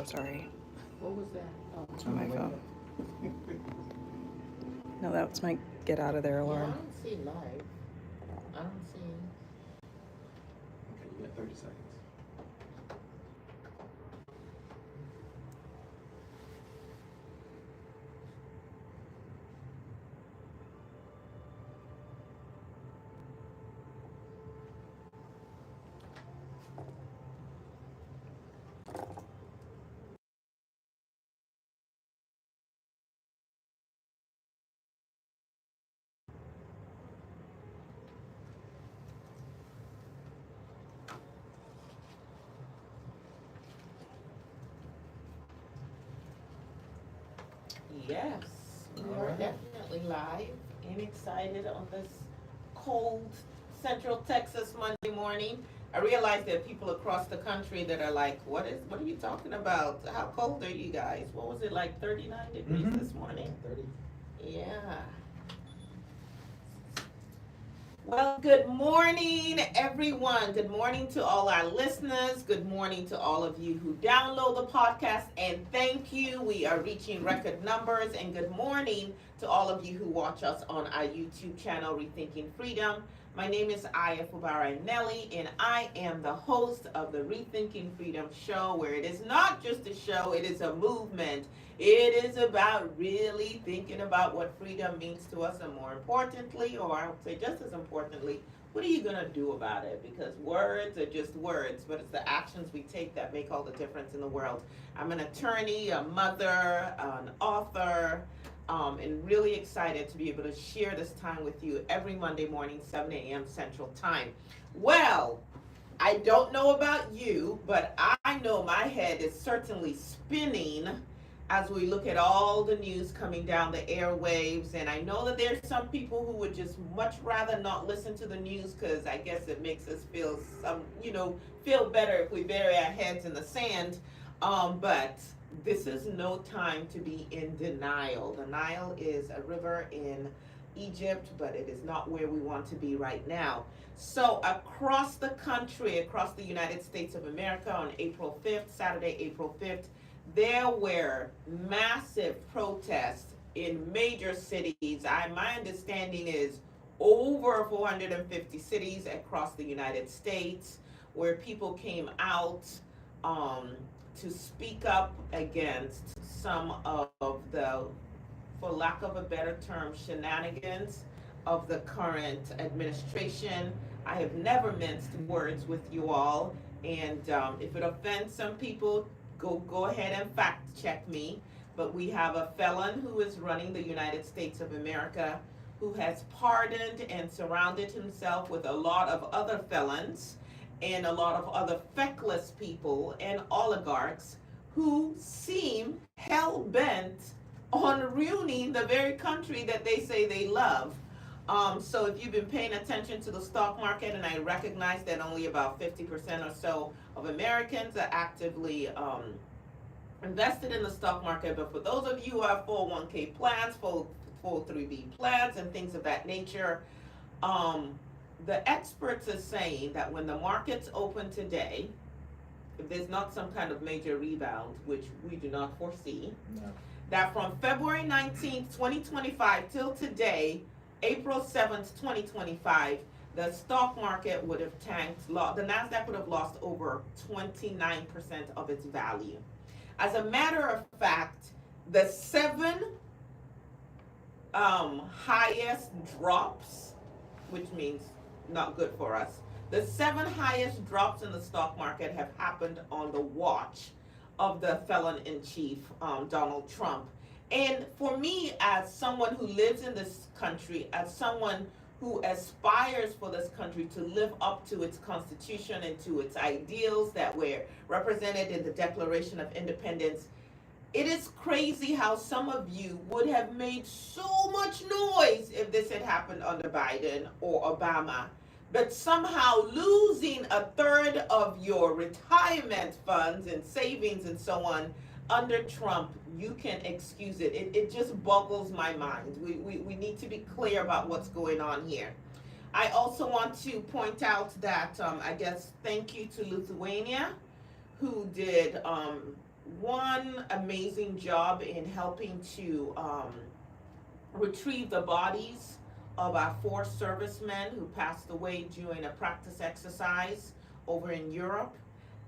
sorry. What was that? Oh, It's on my phone. No, that was my get out of there yeah, I alarm. don't see live. I don't see. Okay, you got 30 seconds. Yes, we All are right. definitely live and excited on this cold Central Texas Monday morning. I realize there are people across the country that are like, what are you talking about? How cold are you guys? What was it, like 39 degrees this morning? 30. Yeah. Well, good morning, everyone. Good morning to all our listeners. Good morning to all of you who download the podcast. And thank you. We are reaching record numbers. And good morning to all of you who watch us on our YouTube channel, Rethinking Freedom. My name is Aya Fubara Nelly, and I am the host of the Rethinking Freedom show, where it is not just a show, it is a movement. It is about really thinking about what freedom means to us, and more importantly, or I would say just as importantly, what are you going to do about it? Because words are just words, but it's the actions we take that make all the difference in the world. I'm an attorney, a mother, an author, and really excited to be able to share this time with you every Monday morning, 7 a.m. Central Time. Well, I don't know about you, but I know my head is certainly spinning as we look at all the news coming down the airwaves. And I know that there's some people who would just much rather not listen to the news because I guess it makes us feel better if we bury our heads in the sand. But this is no time to be in denial. The Nile is a river in Egypt, but it is not where we want to be right now. So across the country, across the United States of America, on April 5th, Saturday, April 5th, there were massive protests in major cities. My understanding is over 450 cities across the United States where people came out um, to speak up against some of the, for lack of a better term, shenanigans of the current administration. I have never minced words with you all, and if it offends some people, go ahead and fact check me. But we have a felon who is running the United States of America, who has pardoned and surrounded himself with a lot of other felons and a lot of other feckless people and oligarchs who seem hell-bent on ruining the very country that they say they love. So if you've been paying attention to the stock market, and I recognize that only about 50% or so of Americans are actively invested in the stock market, but for those of you who have 401k plans, 403b plans, and things of that nature, the experts are saying that when the markets open today, if there's not some kind of major rebound, which we do not foresee, No. that from February 19th, 2025 till today, April 7th, 2025, the stock market would have tanked, the NASDAQ would have lost over 29% of its value. As a matter of fact, the 7 highest drops, which means not good for us, the 7 highest drops in the stock market have happened on the watch of the felon-in-chief, Donald Trump. And for me, as someone who lives in this country, as someone who aspires for this country to live up to its constitution and to its ideals that were represented in the Declaration of Independence, it is crazy how some of you would have made so much noise if this had happened under Biden or Obama. But somehow losing a third of your retirement funds and savings and so on under Trump, you can excuse it. It just boggles my mind. We need to be clear about what's going on here. I also want to point out that I guess thank you to Lithuania, who did one amazing job in helping to retrieve the bodies of our 4 servicemen who passed away during a practice exercise over in Europe.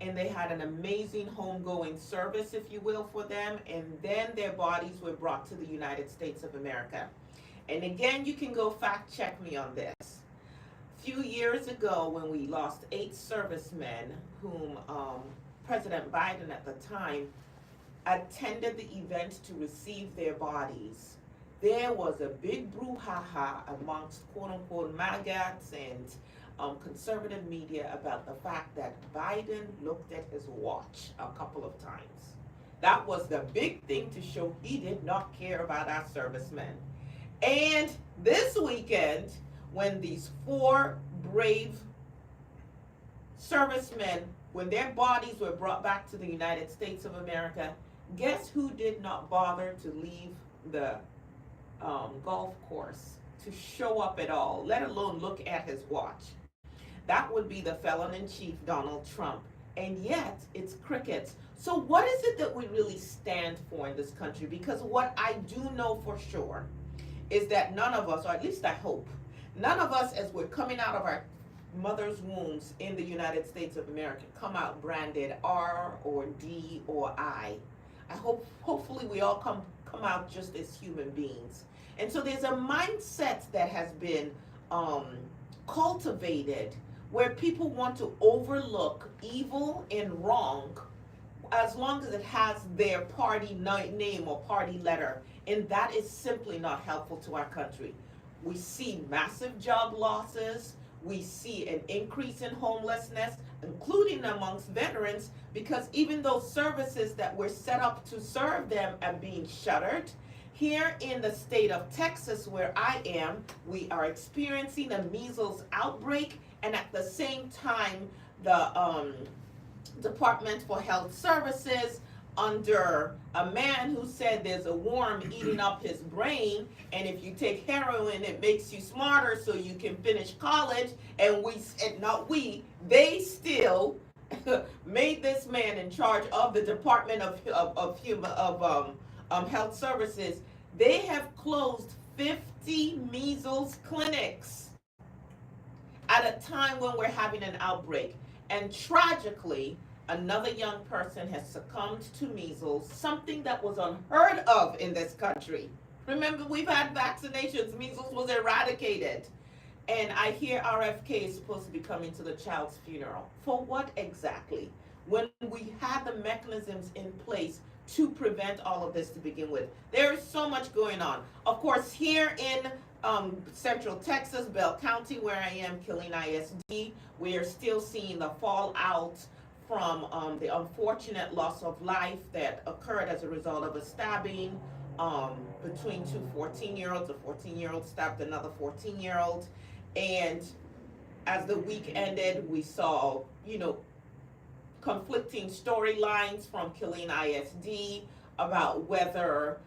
And they had an amazing homegoing service, if you will, for them. And then their bodies were brought to the United States of America. And again, you can go fact check me on this. A few years ago, when we lost 8 servicemen, whom President Biden at the time attended the event to receive their bodies, there was a big brouhaha amongst quote-unquote maggots and conservative media about the fact that Biden looked at his watch a couple of times. That was the big thing to show he did not care about our servicemen. And this weekend, when these 4 brave servicemen, when their bodies were brought back to the United States of America, guess who did not bother to leave the golf course to show up at all, let alone look at his watch? That would be the felon-in-chief, Donald Trump. And yet, it's crickets. So what is it that we really stand for in this country? Because what I do know for sure is that none of us, or at least I hope, none of us as we're coming out of our mother's wombs in the United States of America come out branded R or D or I. Hopefully we all come out just as human beings. And so there's a mindset that has been cultivated where people want to overlook evil and wrong as long as it has their party name or party letter. And that is simply not helpful to our country. We see massive job losses. We see an increase in homelessness, including amongst veterans, because even those services that were set up to serve them are being shuttered. Here in the state of Texas, where I am, we are experiencing a measles outbreak, and at the same time, the Department for Health Services, under a man who said there's a worm eating up his brain, and if you take heroin, it makes you smarter so you can finish college, and they still made this man in charge of the Department of Health Services. They have closed 50 measles clinics at a time when we're having an outbreak. And tragically, another young person has succumbed to measles, something that was unheard of in this country. Remember, we've had vaccinations. Measles was eradicated. And I hear RFK is supposed to be coming to the child's funeral. For what exactly? When we had the mechanisms in place to prevent all of this to begin with. There is so much going on. Of course, here in Central Texas, Bell County, where I am, Killeen ISD, we are still seeing the fallout from the unfortunate loss of life that occurred as a result of a stabbing between 2 14-year-olds. A 14-year-old stabbed another 14-year-old. And as the week ended, we saw, conflicting storylines from Killeen ISD about whether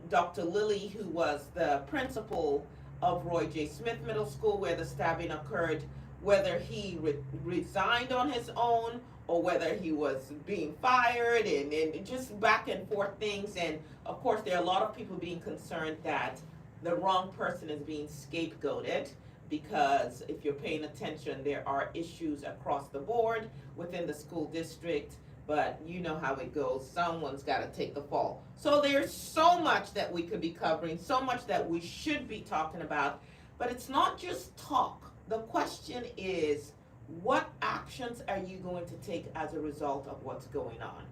Dr. Lilly, who was the principal of Roy J. Smith Middle School, where the stabbing occurred, whether he resigned on his own or whether he was being fired, and just back and forth things. And of course, there are a lot of people being concerned that the wrong person is being scapegoated, because if you're paying attention, there are issues across the board within the school district, but you know how it goes. Someone's got to take the fall. So there's so much that we could be covering, so much that we should be talking about, but it's not just talk. The question is, what actions are you going to take as a result of what's going on?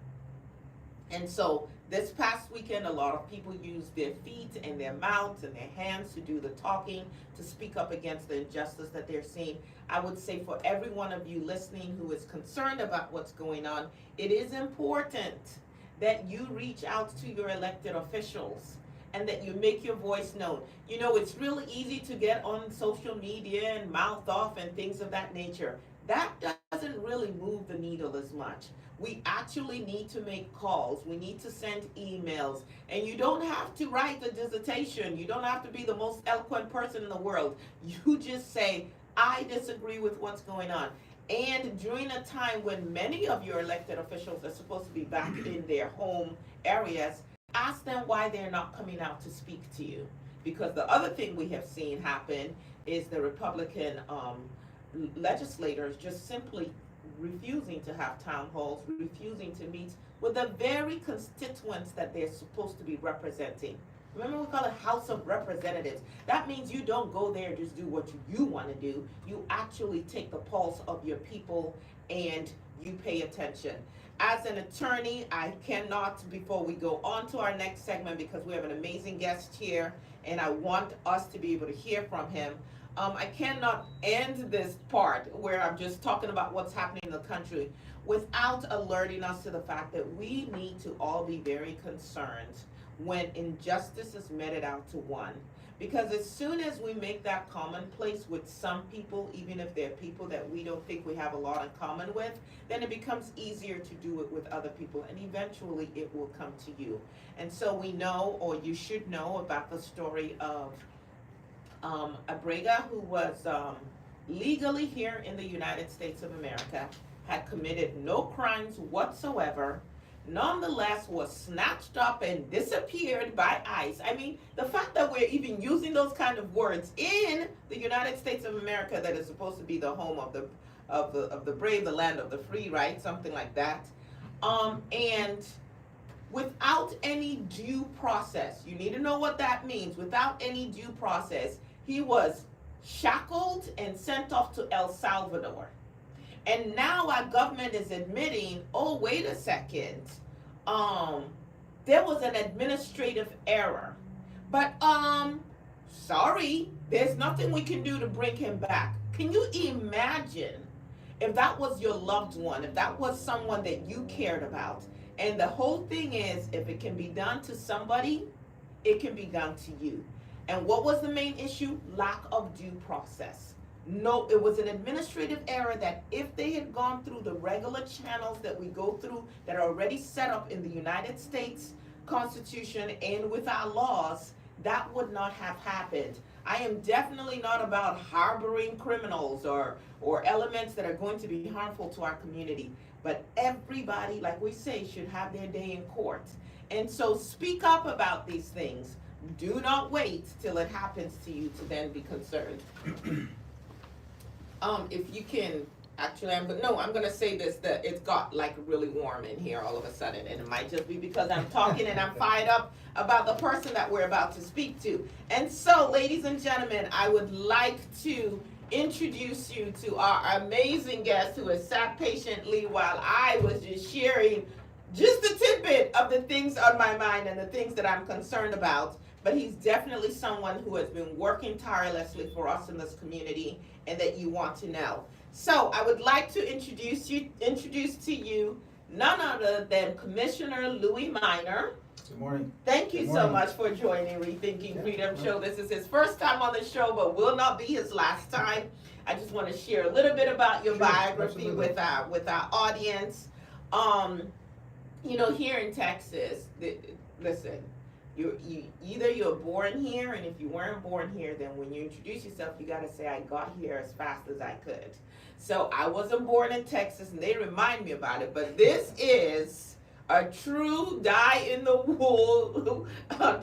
And so this past weekend, a lot of people used their feet and their mouths and their hands to do the talking, to speak up against the injustice that they're seeing. I would say for every one of you listening who is concerned about what's going on, it is important that you reach out to your elected officials and that you make your voice known. It's really easy to get on social media and mouth off and things of that nature. That doesn't really move the needle as much. We actually need to make calls. We need to send emails. And you don't have to write a dissertation. You don't have to be the most eloquent person in the world. You just say, I disagree with what's going on. and during a time when many of your elected officials are supposed to be back in their home areas, ask them why they're not coming out to speak to you. Because the other thing we have seen happen is the Republican legislators just simply refusing to have town halls, refusing to meet with the very constituents that they're supposed to be representing. Remember, we call it House of Representatives. That means you don't go there and just do what you want to do. You actually take the pulse of your people and you pay attention. As an attorney, I cannot, before we go on to our next segment, because we have an amazing guest here and I want us to be able to hear from him, I cannot end this part where I'm just talking about what's happening in the country without alerting us to the fact that we need to all be very concerned when injustice is meted out to one. Because as soon as we make that commonplace with some people, even if they're people that we don't think we have a lot in common with, then it becomes easier to do it with other people, and eventually it will come to you. And so we know, or you should know, about the story of Abrega, who was legally here in the United States of America, had committed no crimes whatsoever, nonetheless was snatched up and disappeared by ICE. I mean, the fact that we're even using those kind of words in the United States of America, that is supposed to be the home of the brave, the land of the free, right? Something like that. And without any due process, you need to know what that means. Without any due process, he was shackled and sent off to El Salvador. And now our government is admitting, oh, wait a second, there was an administrative error. But, sorry, there's nothing we can do to bring him back. Can you imagine if that was your loved one, if that was someone that you cared about? And the whole thing is, if it can be done to somebody, it can be done to you. And what was the main issue? Lack of due process. No, it was an administrative error that if they had gone through the regular channels that we go through that are already set up in the United States Constitution and with our laws, that would not have happened. I am definitely not about harboring criminals or elements that are going to be harmful to our community. But everybody, like we say, should have their day in court. And so speak up about these things. Do not wait till it happens to you to then be concerned. If you can, actually, I'm gonna say this, that it's got like really warm in here all of a sudden, and it might just be because I'm talking and I'm fired up about the person that we're about to speak to. And so, ladies and gentlemen, I would like to introduce you to our amazing guest who has sat patiently while I was just sharing just a tidbit of the things on my mind and the things that I'm concerned about. But he's definitely someone who has been working tirelessly for us in this community and that you want to know. So I would like to introduce to you none other than Commissioner Louis Minor. Good morning. Thank you so much for joining Rethinking Freedom Show. This is his first time on the show, but will not be his last time. I just want to share a little bit about your biography with our audience. You know, here in Texas, listen, you're born here, and if you weren't born here, then when you introduce yourself, you got to say, I got here as fast as I could. So I wasn't born in Texas, and they remind me about it, but this is a true die-in-the-wool,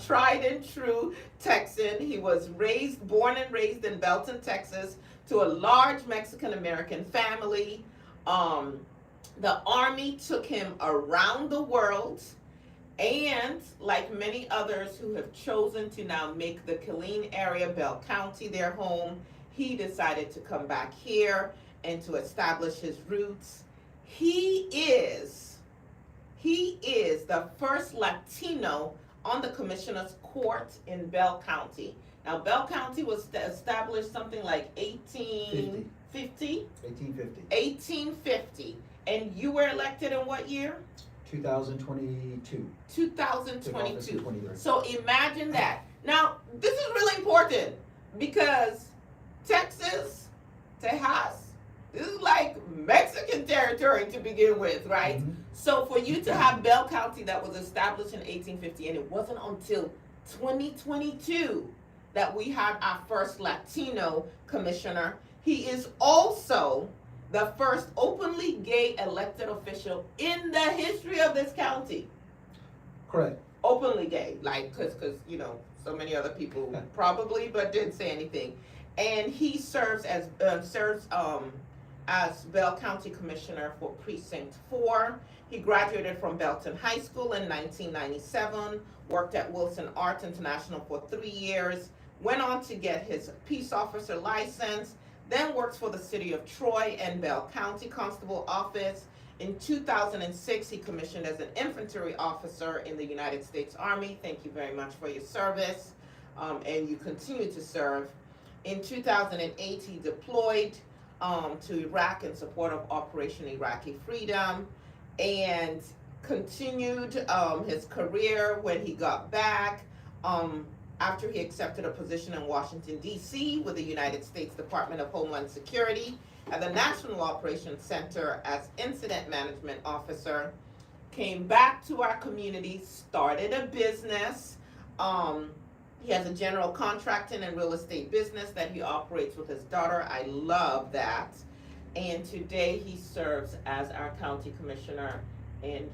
tried and true Texan. He was born and raised in Belton, Texas, to a large Mexican-American family. The Army took him around the world. And like many others who have chosen to now make the Killeen area, Bell County, their home, he decided to come back here and to establish his roots. He is the first Latino on the Commissioner's Court in Bell County. Now, Bell County was established something like 1850? 1850. And you were elected in what year? 2022. 2022. So imagine that. Now, this is really important because Texas, this is like Mexican territory to begin with, right? Mm-hmm. So for you to have Bell County that was established in 1850, and it wasn't until 2022 that we had our first Latino commissioner. He is also the first openly gay elected official in the history of this county. Correct. Openly gay, like, cause so many other people probably, but didn't say anything. And he serves as Bell County Commissioner for Precinct 4. He graduated from Belton High School in 1997, worked at Wilson Art International for 3 years, went on to get his peace officer license, then worked for the city of Troy and Bell County Constable Office. In 2006, he commissioned as an infantry officer in the United States Army. Thank you very much for your service, and you continue to serve. In 2008, he deployed to Iraq in support of Operation Iraqi Freedom, and continued his career when he got back after he accepted a position in Washington, D.C. with the United States Department of Homeland Security at the National Operations Center as Incident Management Officer. Came back to our community, started a business. He has a general contracting and real estate business that he operates with his daughter. I love that. And today he serves as our county commissioner. And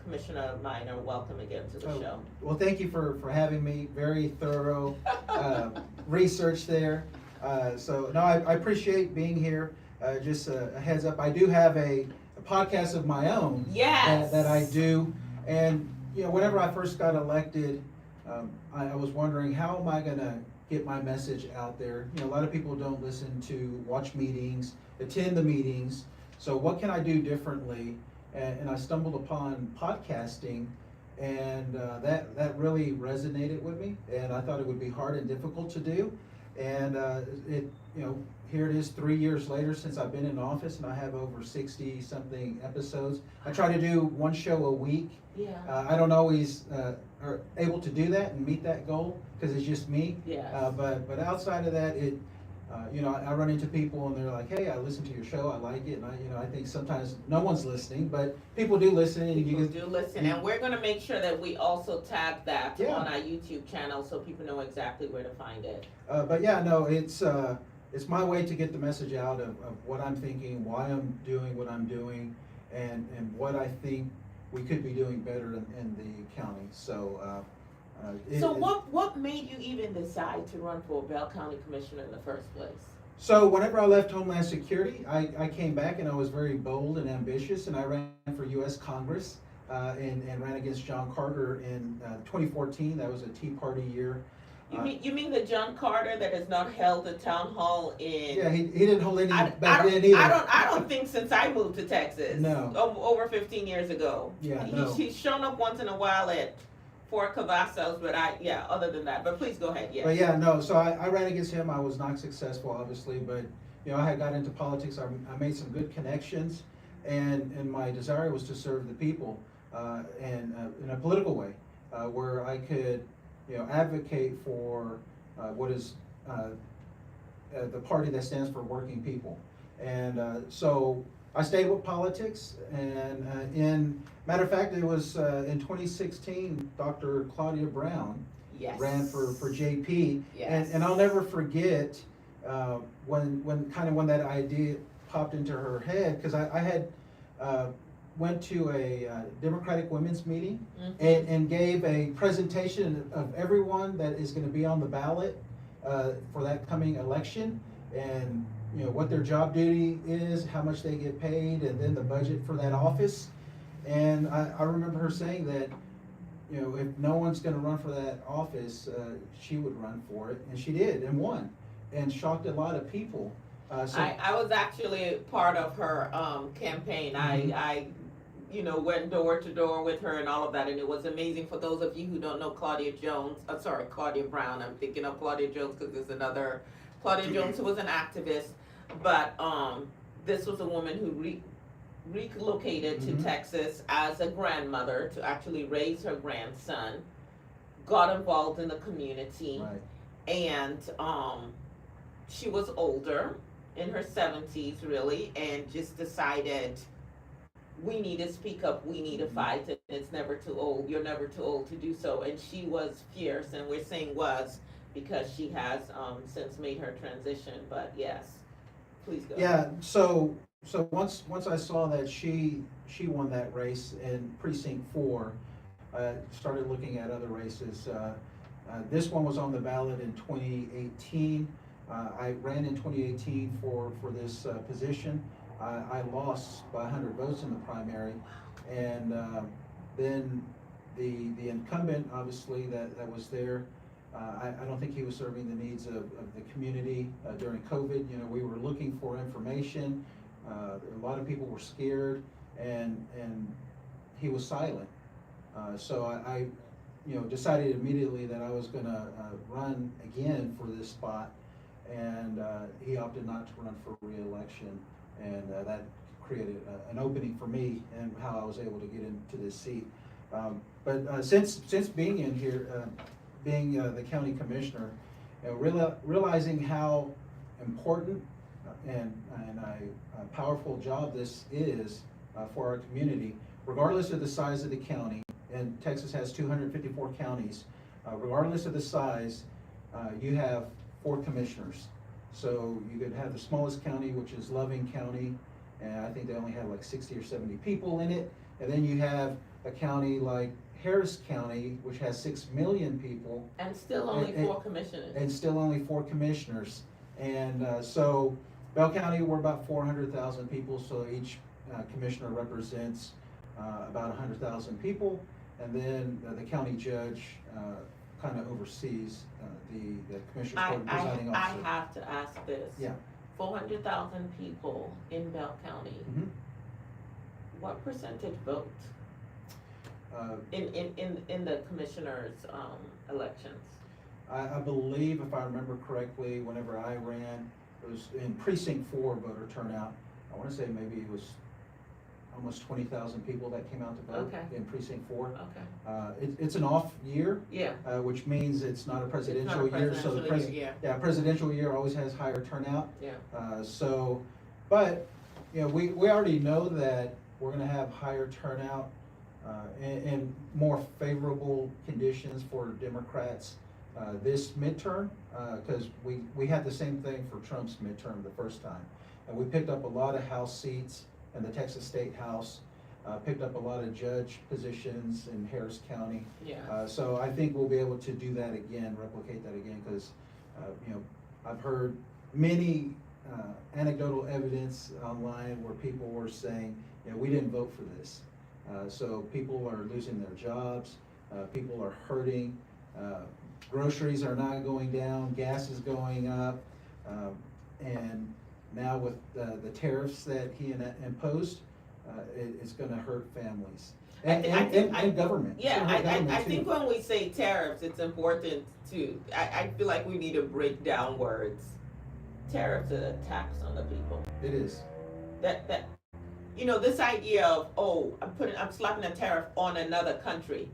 Commissioner Minor, welcome again to the show. Well, thank you for having me. Very thorough research there. So no, I appreciate being here. Just a heads up, I do have a podcast of my own. Yes. That I do. And whenever I first got elected, I was wondering, how am I going to get my message out there? A lot of people don't watch meetings, attend the meetings. So what can I do differently? And I stumbled upon podcasting, and that really resonated with me. And I thought it would be hard and difficult to do. And here it is 3 years later since I've been in office, and I have over 60 something episodes. I try to do one show a week. Yeah. I don't always are able to do that and meet that goal because it's just me. Yes. But outside of that, I run into people and they're like, "Hey, I listen to your show. I like it." And I think sometimes no one's listening, but people do listen. People do listen, and we're going to make sure that we also tag that Yeah. on our YouTube channel so people know exactly where to find it. But yeah, no, it's my way to get the message out of what I'm thinking, why I'm doing what I'm doing, and what I think we could be doing better in the county. So. What made you even decide to run for Bell County Commissioner in the first place? So whenever I left Homeland Security, I came back and I was very bold and ambitious, and I ran for U.S. Congress and ran against John Carter in 2014. That was a Tea Party year. You mean the John Carter that has not held the town hall in? Yeah, he didn't hold any back then either. I don't think since I moved to Texas. No. Over 15 years ago. Yeah, no. He's shown up once in a while at Fort Cavazos, but other than that. But please go ahead, yes. But yeah, no, so I ran against him. I was not successful, obviously, but I had got into politics. I made some good connections, and my desire was to serve the people and in a political way, where I could advocate for what is the party that stands for working people. And so I stayed with politics, and matter of fact, it was in 2016, Dr. Claudia Brown Yes. ran for JP. Yes. And I'll never forget when that idea popped into her head, because I had went to a Democratic women's meeting and gave a presentation of everyone that is going to be on the ballot for that coming election, and what their job duty is, how much they get paid, and then the budget for that office. And I remember her saying that if no one's going to run for that office, she would run for it, and she did and won, and shocked a lot of people. I was actually part of her campaign. Mhm. I went door to door with her and all of that, and it was amazing. For those of you who don't know Claudia Brown, I'm thinking of Claudia Jones because there's another Claudia Jones who was an activist, but this was a woman who relocated to Texas as a grandmother to actually raise her grandson, got involved in the community, Right. and she was older, in her 70s really, and just decided, we need to speak up, we need to fight, and it's never too old, you're never too old to do so. And she was fierce, and we're saying was because she has since made her transition, but yes. please go. Yeah, so once I saw that she won that race in precinct 4, I started looking at other races. This one was on the ballot in 2018. I ran in 2018 for this position. I lost by 100 votes in the primary, and then the incumbent, obviously, that was there, I don't think he was serving the needs of the community during COVID. You know, we were looking for information. A lot of people were scared, and he was silent. So I decided immediately that I was gonna run again for this spot, and he opted not to run for re-election, and that created an opening for me and how I was able to get into this seat. But since being in here, being the county commissioner, realizing how important and a powerful job this is for our community, regardless of the size of the county, and Texas has 254 counties, regardless of the size, you have 4 commissioners. So you could have the smallest county, which is Loving County, and I think they only have like 60 or 70 people in it. And then you have a county like Harris County, which has 6 million people. And still only 4 commissioners. And still only 4 commissioners. And so Bell County, we're about 400,000 people, so each commissioner represents about 100,000 people. And then the county judge kind of oversees the commissioner's court presiding I officer. have to ask this. Yeah. 400,000 people in Bell County. Mhm. What percentage vote in the commissioners' elections? I believe, if I remember correctly, whenever I ran, it was in precinct 4 voter turnout. I want to say maybe it was almost 20,000 people that came out to vote Okay. in precinct 4. Okay. It's an off year, Yeah. which means it's not a It's presidential not a year. So the presidential year, presidential year always has higher turnout. yeah. But we already know that we're going to have higher turnout and more favorable conditions for Democrats this midterm, because we had the same thing for Trump's midterm the first time. And we picked up a lot of House seats in the Texas State House, picked up a lot of judge positions in Harris County. Yeah. So I think we'll be able to do that again, replicate that again, because I've heard many anecdotal evidence online where people were saying, we didn't vote for this. So people are losing their jobs, people are hurting, groceries are not going down, gas is going up, and now with the tariffs that he imposed, it's going to hurt families and government. It's Yeah, gonna hurt government I too. think when we say tariffs, it's important to, I feel like we need to break down words. Tariffs are a tax on the people. It is. That this idea of, I'm slapping a tariff on another country.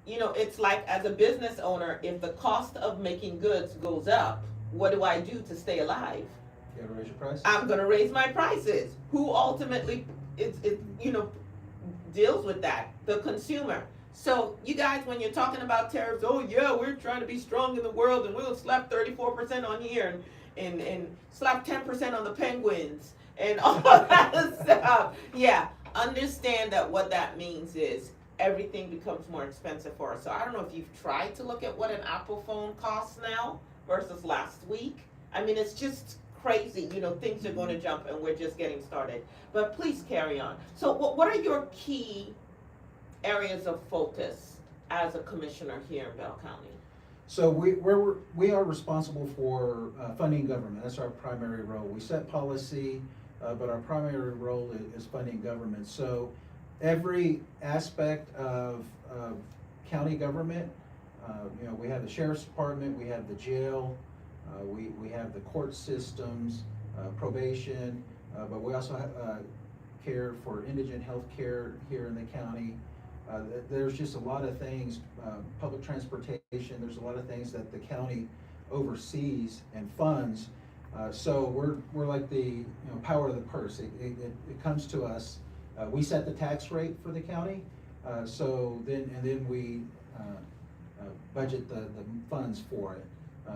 It's like, as a business owner, if the cost of making goods goes up, what do I do to stay alive? You gotta raise your prices. I'm gonna raise my prices. Who ultimately deals with that? The consumer. So you guys, when you're talking about tariffs, we're trying to be strong in the world, and we'll slap 34% on here and slap 10% on the penguins and all that stuff. Yeah, understand that what that means is everything becomes more expensive for us. So I don't know if you've tried to look at what an Apple phone costs now versus last week. I mean, it's just crazy. Things are going to jump, and we're just getting started. But please carry on. So what are your key areas of focus as a commissioner here in Bell County? So we are responsible for funding government. That's our primary role. We set policy, but our primary role is funding government. So every aspect of county government, we have the sheriff's department, we have the jail, we have the court systems, probation, but we also have care for indigent health care here in the county. There's just a lot of things, public transportation, there's a lot of things that the county oversees and funds. So we're like the power of the purse. It comes to us. We set the tax rate for the county, so then we budget the funds for it.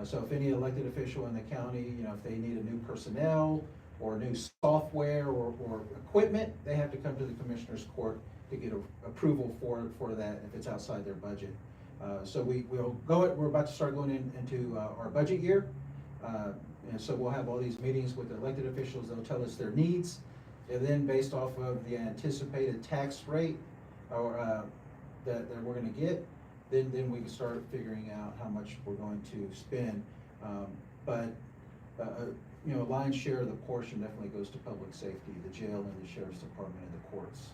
So if any elected official in the county, if they need a new personnel, or new software or equipment, they have to come to the Commissioners Court to get approval for that if it's outside their budget. So we're about to start going into our budget year. And so we'll have all these meetings with the elected officials. They'll tell us their needs. And then based off of the anticipated tax rate or that we're gonna get, then we can start figuring out how much we're going to spend. You know, a lion's share of the portion definitely goes to public safety, the jail and the sheriff's department and the courts.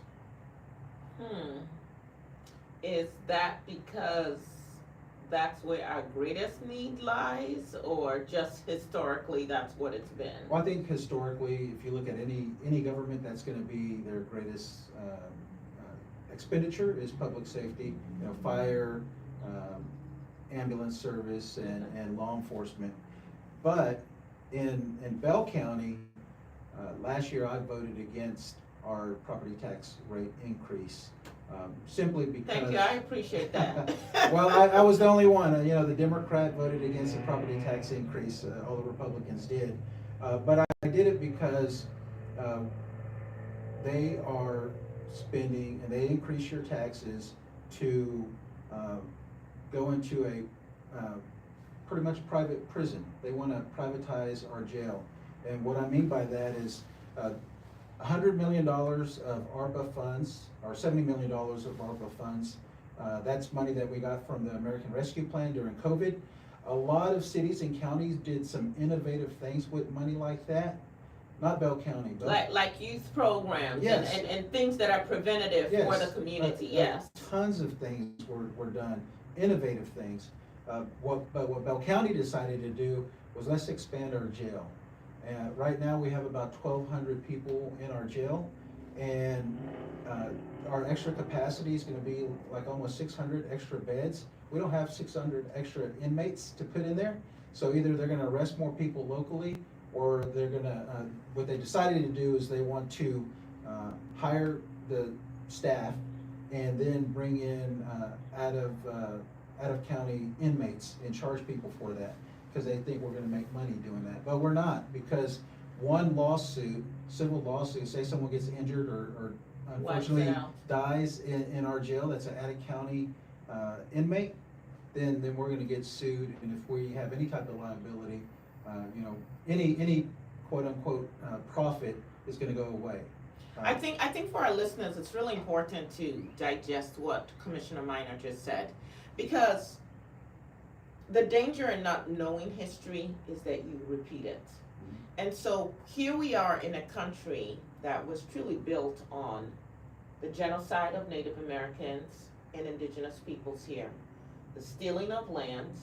Is that because that's where our greatest need lies, or just historically that's what it's been? Well, I think historically, if you look at any government, that's gonna be their greatest expenditure is public safety, you know, fire, ambulance service and law enforcement. But in Bell County, last year I voted against our property tax rate increase, simply because. Thank you, I appreciate that. Well, I was the only one, you know, the Democrat voted against the property tax increase, all the Republicans did. But I did it because they are spending, and they increase your taxes to go into a pretty much private prison. They want to privatize our jail. And what I mean by that is $100 million of ARPA funds, or $70 million of ARPA funds. That's money that we got from the American Rescue Plan during COVID. A lot of cities and counties did some innovative things with money like that. Not Bell County, but like youth programs, yes, and things that are preventative for the community. Yes, tons of things were done, innovative things. What Bell County decided to do was let's expand our jail. And right now we have about 1,200 people in our jail, and our extra capacity is going to be like almost 600 extra beds. We don't have 600 extra inmates to put in there, so either they're going to arrest more people locally, or they're going to, what they decided to do is they want to hire the staff and then bring in out of county inmates and charge people for that, because they think we're going to make money doing that. But we're not, because one lawsuit, civil lawsuit, say someone gets injured or unfortunately dies in our jail, that's an out of county inmate, then we're going to get sued. And if we have any type of liability, you know, any quote unquote profit is going to go away. I think for our listeners, it's really important to digest what Commissioner Minor just said, because the danger in not knowing history is that you repeat it. And so here we are in a country that was truly built on the genocide of Native Americans and indigenous peoples here, the stealing of land.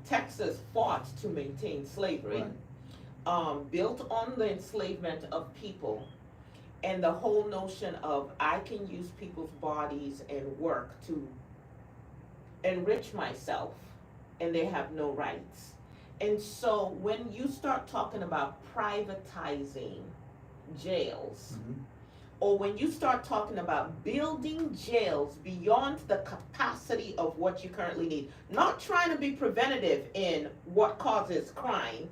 Texas fought to maintain slavery, built on the enslavement of people, and the whole notion of I can use people's bodies and work to enrich myself, and they have no rights. And so when you start talking about privatizing jails, or when you start talking about building jails beyond the capacity of what you currently need, not trying to be preventative in what causes crime,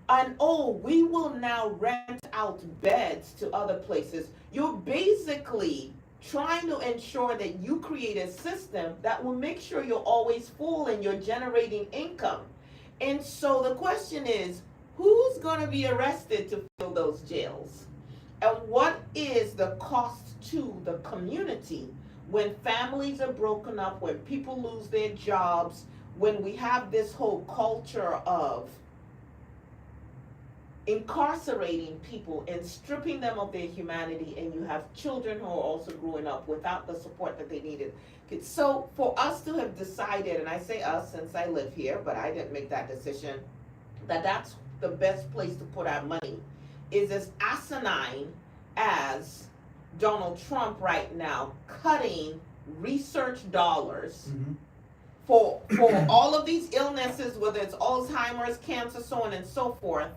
and we will now rent out beds to other places, you're basically trying to ensure that you create a system that will make sure you're always full and you're generating income. And so the question is, who's going to be arrested to fill those jails? And what is the cost to the community when families are broken up, when people lose their jobs, when we have this whole culture of incarcerating people and stripping them of their humanity, and you have children who are also growing up without the support that they needed. So for us to have decided, and I say us since I live here, but I didn't make that decision, that that's the best place to put our money, is as asinine as Donald Trump right now cutting research dollars for all of these illnesses, whether it's Alzheimer's, cancer, so on and so forth.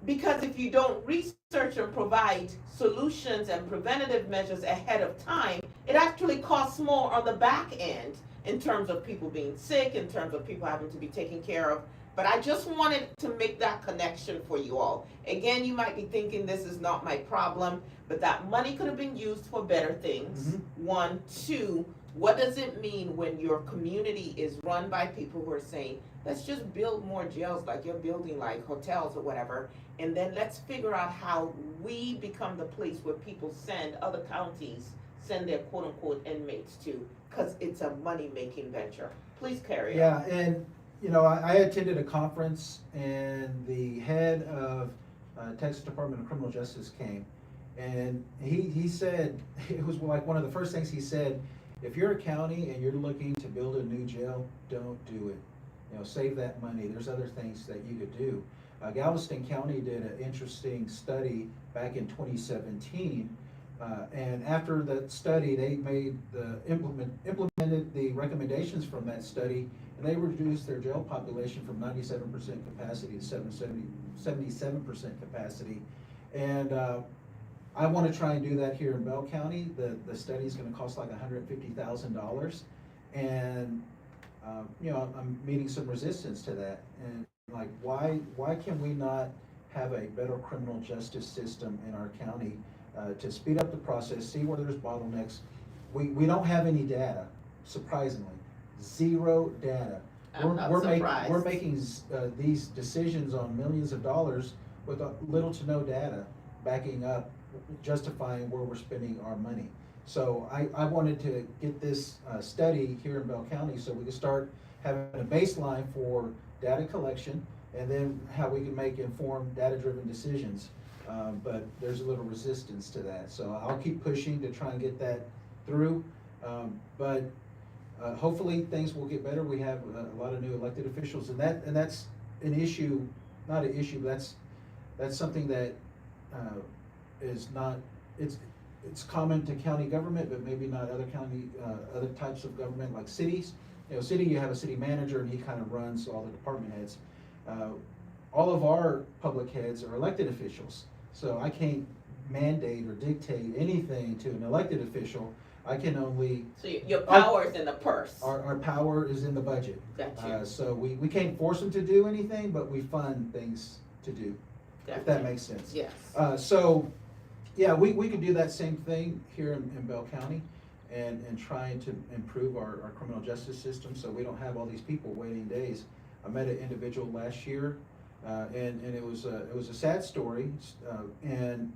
Because if you don't research and provide solutions and preventative measures ahead of time, it actually costs more on the back end in terms of people being sick, in terms of people having to be taken care of But I just wanted to make that connection for you all. Again, you might be thinking this is not my problem, but that money could have been used for better things. One, two, what does it mean when your community is run by people who are saying, let's just build more jails like you're building like hotels or whatever, and then let's figure out how we become the place where people send other counties, send their quote unquote inmates to, because it's a money making venture. Please carry on. Yeah, and I attended a conference and the head of Texas Department of Criminal Justice came, and he said, it was like one of the first things he said, if you're a county and you're looking to build a new jail, don't do it. Save that money. There's other things that you could do. Galveston County did an interesting study back in 2017, and after that study, they made implemented the recommendations from that study, and they reduced their jail population from 97% capacity to 77% capacity. And I want to try and do that here in Bell County. The study is going to cost like $150,000, and I'm meeting some resistance to that. And like, why can we not have a better criminal justice system in our county to speed up the process, see where there's bottlenecks? We don't have any data, surprisingly, zero data. We're making these decisions on millions of dollars with little to no data backing up, justifying where we're spending our money. So I wanted to get this study here in Bell County so we can start having a baseline for data collection and then how we can make informed data-driven decisions. But there's a little resistance to that. So I'll keep pushing to try and get that through. But hopefully things will get better. We have a lot of new elected officials, and that's an issue, not an issue, but that's something that is not, it's common to county government, but maybe not other county, other types of government like cities. City, you have a city manager and he kind of runs all the department heads. All of our public heads are elected officials, so I can't mandate or dictate anything to an elected official. I can only. So your power is in the purse. Our power is in the budget. Gotcha. So we can't force them to do anything, but we fund things to do, Gotcha. if that makes sense. Yes. So, yeah, we could do that same thing here in Bell County and trying to improve our criminal justice system so we don't have all these people waiting days. I met an individual last year, and it was a sad story, and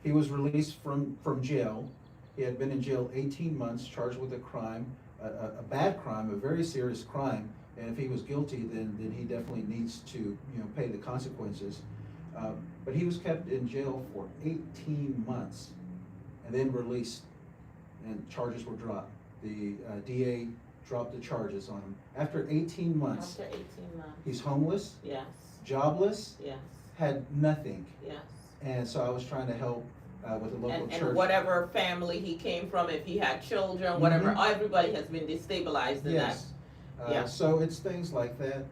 he was released from jail. He had been in jail 18 months, charged with a crime, a bad crime, a very serious crime, and if he was guilty, then he definitely needs to pay the consequences. But he was kept in jail for 18 months and then released, and charges were dropped. The DA dropped the charges on him. After 18 months, After 18 months. he's homeless, Yes. jobless, Yes. had nothing. Yes. And so I was trying to help with the local church. And whatever family he came from, if he had children, whatever, everybody has been destabilized in that. Yes. Yeah. So it's things like that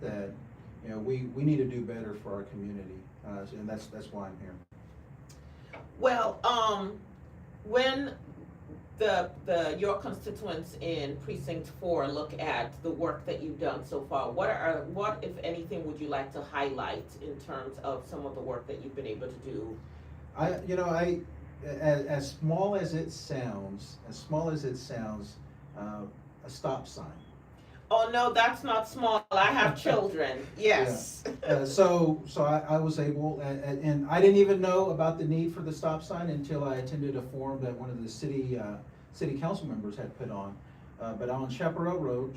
we need to do better for our community, and that's why I'm here. Well, when your constituents in Precinct 4 look at the work that you've done so far, what if anything would you like to highlight in terms of some of the work that you've been able to do? As small as it sounds, a stop sign. Oh no, that's not small. I have children. Yes. Yeah. So I was able, and I didn't even know about the need for the stop sign until I attended a forum that one of the city council members had put on. But on Chaparral Road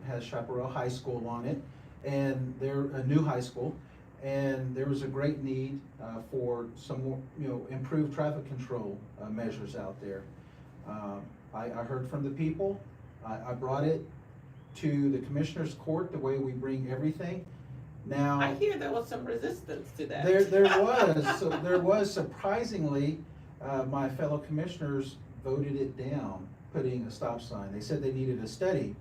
has Chaparral High School on it, and they're a new high school, and there was a great need for some more, improved traffic control measures out there. I heard from the people. I brought it to the commissioner's court the way we bring everything. Now I hear there was some resistance to that. There was surprisingly, my fellow commissioners voted it down, putting a stop sign. They said they needed a study.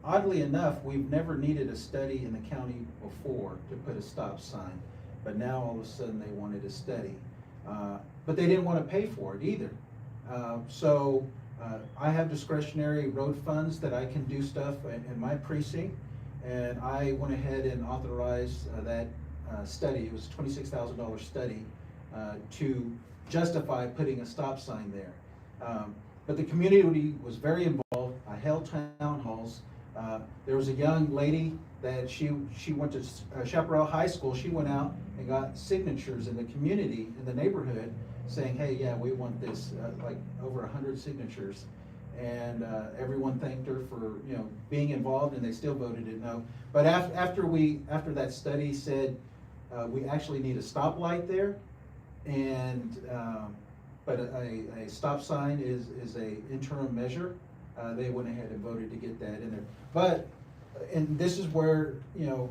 Oddly enough, we've never needed a study in the county before to put a stop sign, but now all of a sudden they wanted a study. But they didn't want to pay for it either. I have discretionary road funds that I can do stuff in my precinct, And I went ahead and authorized that study. It was a $26,000 study to justify putting a stop sign there. But the community was very involved. I held town halls. There was a young lady that she went to Chaparral High School. She went out and got signatures in the community, in the neighborhood, saying, hey, yeah, we want this, like over 100 signatures. And everyone thanked her for, you know, being involved, and they still voted it no. But after that study said we actually need a stoplight there, and but a stop sign is a interim measure. They went ahead and voted to get that in there. But, and this is where, you know,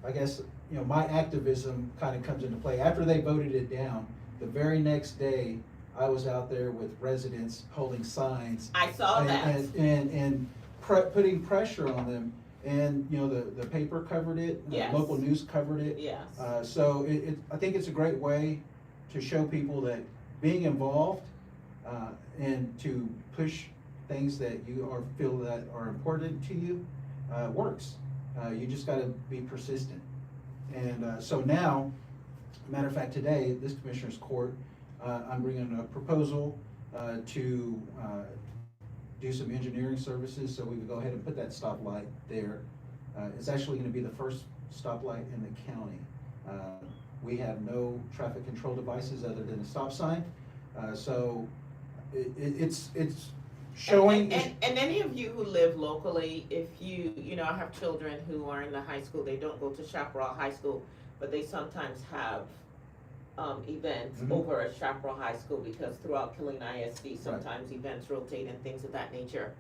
I guess, you know, my activism kind of comes into play. After they voted it down, the very next day, I was out there with residents holding signs. I saw that. And putting pressure on them. And, you know, the paper covered it, Yes. local news covered it. Yes. So I think it's a great way to show people that being involved and to push things that you feel that are important to you works. You just got to be persistent. And so now, matter of fact, today, this Commissioner's Court, I'm bringing a proposal to do some engineering services so we can go ahead and put that stoplight there. It's actually going to be the first stoplight in the county. We have no traffic control devices other than a stop sign. So it's showing. And any of you who live locally, if you know, I have children who are in the high school, they don't go to Chaparral High School, but they sometimes have events over at Chaparral High School, because throughout Killeen ISD, sometimes events rotate and things of that nature.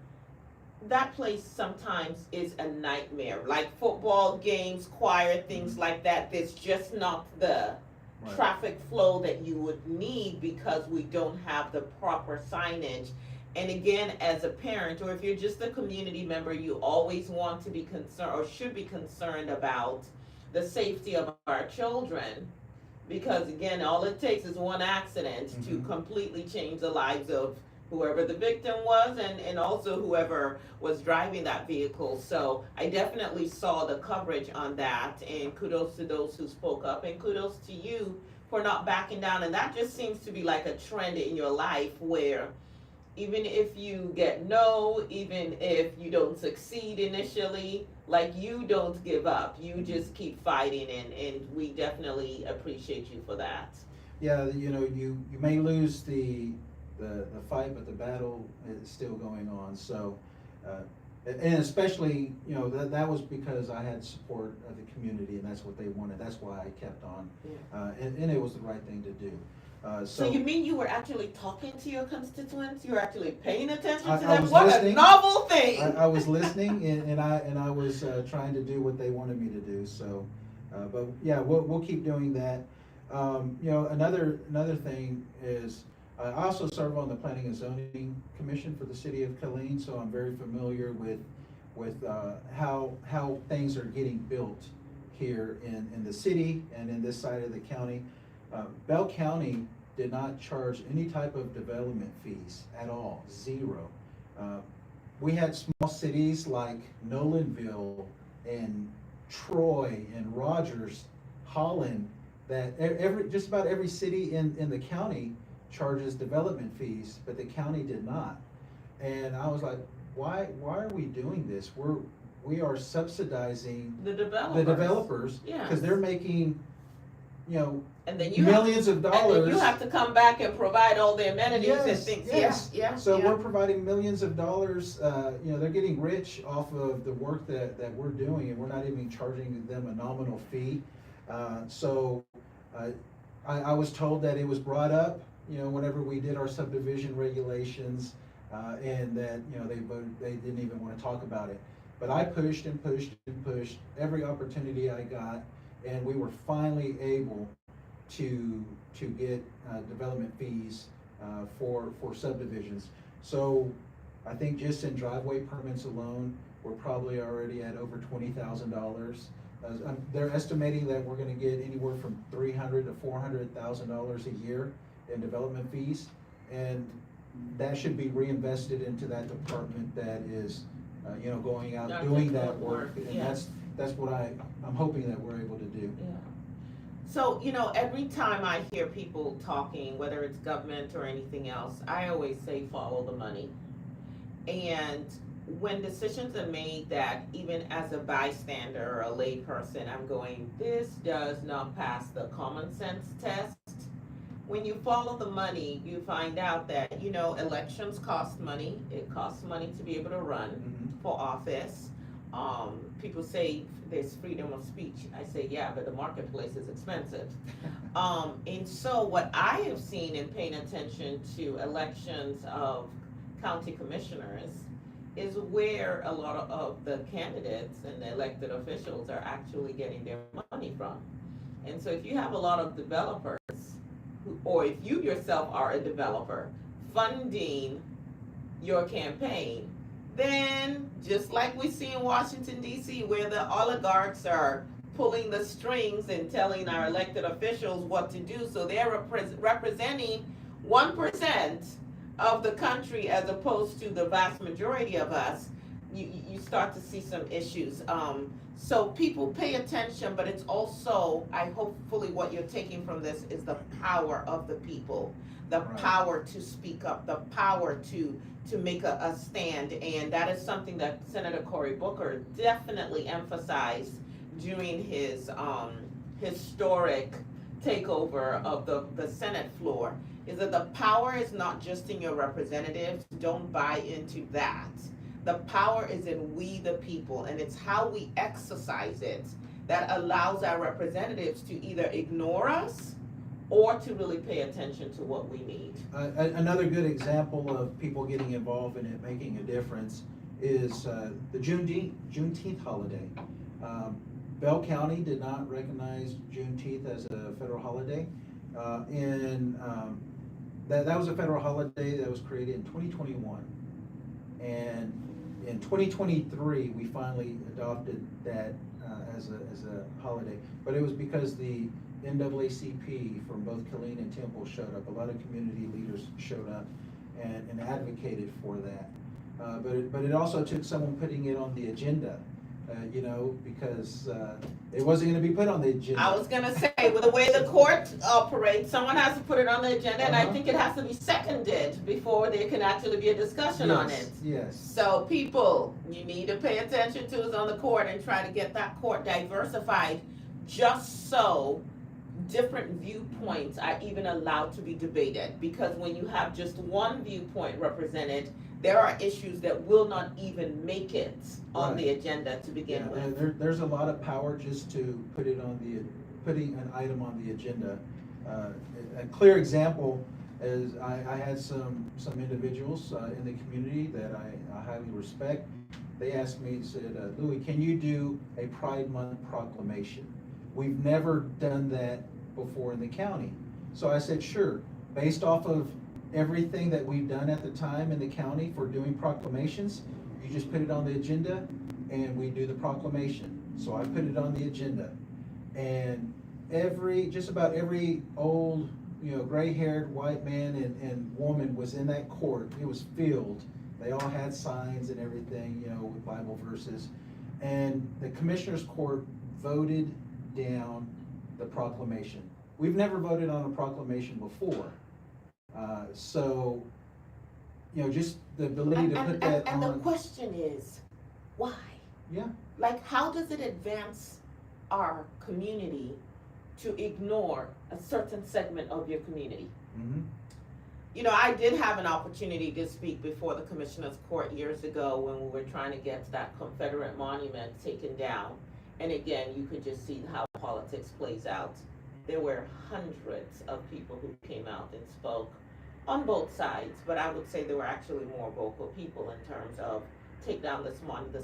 That place sometimes is a nightmare, like football games, choir, things like that. There's just not the traffic flow that you would need because we don't have the proper signage. And again, as a parent, or if you're just a community member, you always want to be concerned, or should be concerned about the safety of our children. Because again, all it takes is one accident to completely change the lives of whoever the victim was, and also whoever was driving that vehicle. So I definitely saw the coverage on that, and kudos to those who spoke up, and kudos to you for not backing down. And that just seems to be like a trend in your life, where even if you get no, even if you don't succeed initially, like, you don't give up. You just keep fighting, and we definitely appreciate you for that. Yeah, you know, you may lose the fight, but the battle is still going on. So, and especially, you know, that was because I had support of the community, and that's what they wanted. That's why I kept on, and it was the right thing to do. So you mean you were actually talking to your constituents? You were actually paying attention to I them? was What listening. a novel thing! I was listening, and I was trying to do what they wanted me to do. So, but yeah, we'll keep doing that. You know, another thing is, I also serve on the Planning and Zoning Commission for the city of Killeen, so I'm very familiar with how things are getting built here in the city and in this side of the county. Bell County did not charge any type of development fees at all, zero. We had small cities like Nolanville and Troy and Rogers, Holland, that just about every city in the county charges development fees, but the county did not. And I was like, why are we doing this? We are subsidizing The developers. the developers, Yeah. because they're making, you know, And then you millions of dollars. And then you have to come back and provide all the amenities and Yes, things. yes. Yeah. So we're providing millions of dollars, you know, they're getting rich off of the work that we're doing, and we're not even charging them a nominal fee. So I was told that it was brought up, you know, whenever we did our subdivision regulations, and that, you know, they didn't even want to talk about it. But I pushed and pushed and pushed every opportunity I got, and we were finally able to get development fees for subdivisions. So I think just in driveway permits alone, we're probably already at over $20,000. They're estimating that we're going to get anywhere from $300,000 to $400,000 a year in development fees, and that should be reinvested into that department that is, you know, going out doing that work. And that's what I'm hoping that we're able to do. Yeah. So, every time I hear people talking, whether it's government or anything else, I always say follow the money. And when decisions are made that even as a bystander or a lay person, I'm going, this does not pass the common sense test. When you follow the money, you find out that, elections cost money. It costs money to be able to run for office. People say there's freedom of speech. I say, yeah, but the marketplace is expensive. And so what I have seen in paying attention to elections of county commissioners is where a lot of the candidates and the elected officials are actually getting their money from. And so if you have a lot of developers, or if you yourself are a developer funding your campaign, then just like we see in Washington, D.C., where the oligarchs are pulling the strings and telling our elected officials what to do, so they're representing 1% of the country as opposed to the vast majority of us, you start to see some issues. So people pay attention, but it's also, hopefully what you're taking from this is the power of the people, the power to speak up, the power to make a stand. And that is something that Senator Cory Booker definitely emphasized during his historic takeover of the Senate floor, is that the power is not just in your representatives. Don't buy into that. The power is in we the people, and it's how we exercise it that allows our representatives to either ignore us or to really pay attention to what we need. Another good example of people getting involved in it making a difference is the Juneteenth holiday. Bell County did not recognize Juneteenth as a federal holiday. That was a federal holiday that was created in 2021. And in 2023, we finally adopted that as a holiday. But it was because the NAACP from both Killeen and Temple showed up. A lot of community leaders showed up and advocated for that. But it also took someone putting it on the agenda, because it wasn't going to be put on the agenda. I was going to say, with the way the court operates, someone has to put it on the agenda, and I think it has to be seconded before there can actually be a discussion on it. Yes. So people, you need to pay attention to who's on the court and try to get that court diversified, just so different viewpoints are even allowed to be debated. Because when you have just one viewpoint represented, there are issues that will not even make it on the agenda to begin with. There's a lot of power just to putting an item on the agenda. A clear example is I had some individuals in the community that I highly respect. They asked me, said, Louis, can you do a Pride Month proclamation? We've never done that before in the county. So I said, sure, based off of everything that we've done at the time in the county for doing proclamations, you just put it on the agenda and we do the proclamation. So I put it on the agenda, and just about every old, gray-haired white man and woman was in that court. It was filled. They all had signs and everything, with Bible verses. And the commissioner's court voted down the proclamation. We've never voted on a proclamation before. So, just the ability to put that on. And the question is, why? Yeah. Like, how does it advance our community to ignore a certain segment of your community? Mm-hmm. I did have an opportunity to speak before the Commissioner's Court years ago when we were trying to get that Confederate monument taken down. And again, you could just see how politics plays out. There were hundreds of people who came out and spoke on both sides, but I would say there were actually more vocal people in terms of take down this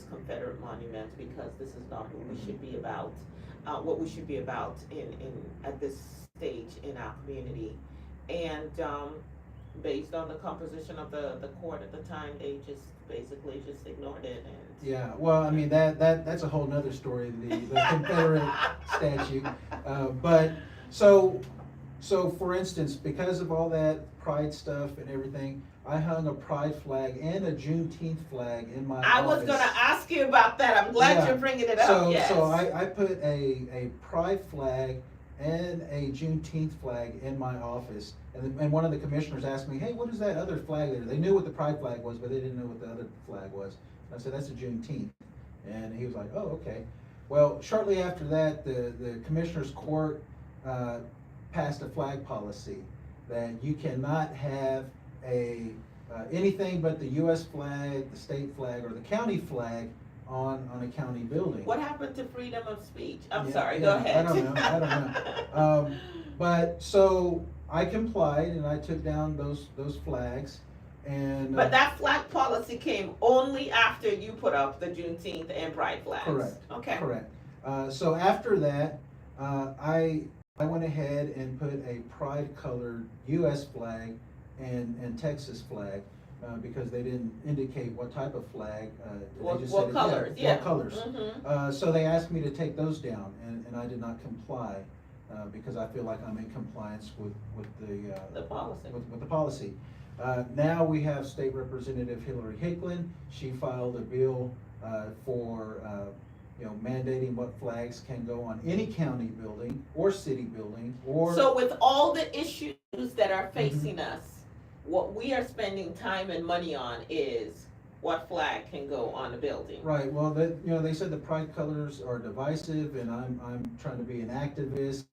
Confederate monument, because this is not who we should be about, what we should be about in at this stage in our community. And based on the composition of the court at the time, they just basically just ignored it. And yeah, well, I mean that's a whole nother story, the Confederate statue. But so So for instance, because of all that pride stuff and everything, I hung a pride flag and a Juneteenth flag in my I office. was gonna ask you about that. I'm glad Yeah. you're bringing it up. So, Yes. so I put a pride flag and a Juneteenth flag in my office. And one of the commissioners asked me, hey, what is that other flag there? They knew what the pride flag was, but they didn't know what the other flag was. I said, that's a Juneteenth. And he was like, oh, okay. Well, shortly after that, the commissioner's court passed a flag policy that you cannot have anything but the U.S. flag, the state flag, or the county flag on a county building. What happened to freedom of speech? I'm Yeah, sorry, yeah, go ahead. I don't know. But so I complied and I took down those flags and. But that flag policy came only after you put up the Juneteenth and Pride flags. Correct. Okay. Correct. So after that, I went ahead and put a pride colored U.S. flag and Texas flag. Because they didn't indicate what type of flag. They just What said, colors? Yeah, Yeah. what colors. Mm-hmm. So they asked me to take those down, and I did not comply because I feel like I'm in compliance with The policy. with the policy. Now we have State Representative Hillary Hicklin. She filed a bill for mandating what flags can go on any county building or city building or. So with all the issues that are Mm-hmm. facing us, what we are spending time and money on is what flag can go on a building. Right, well, they said the pride colors are divisive, and I'm trying to be an activist,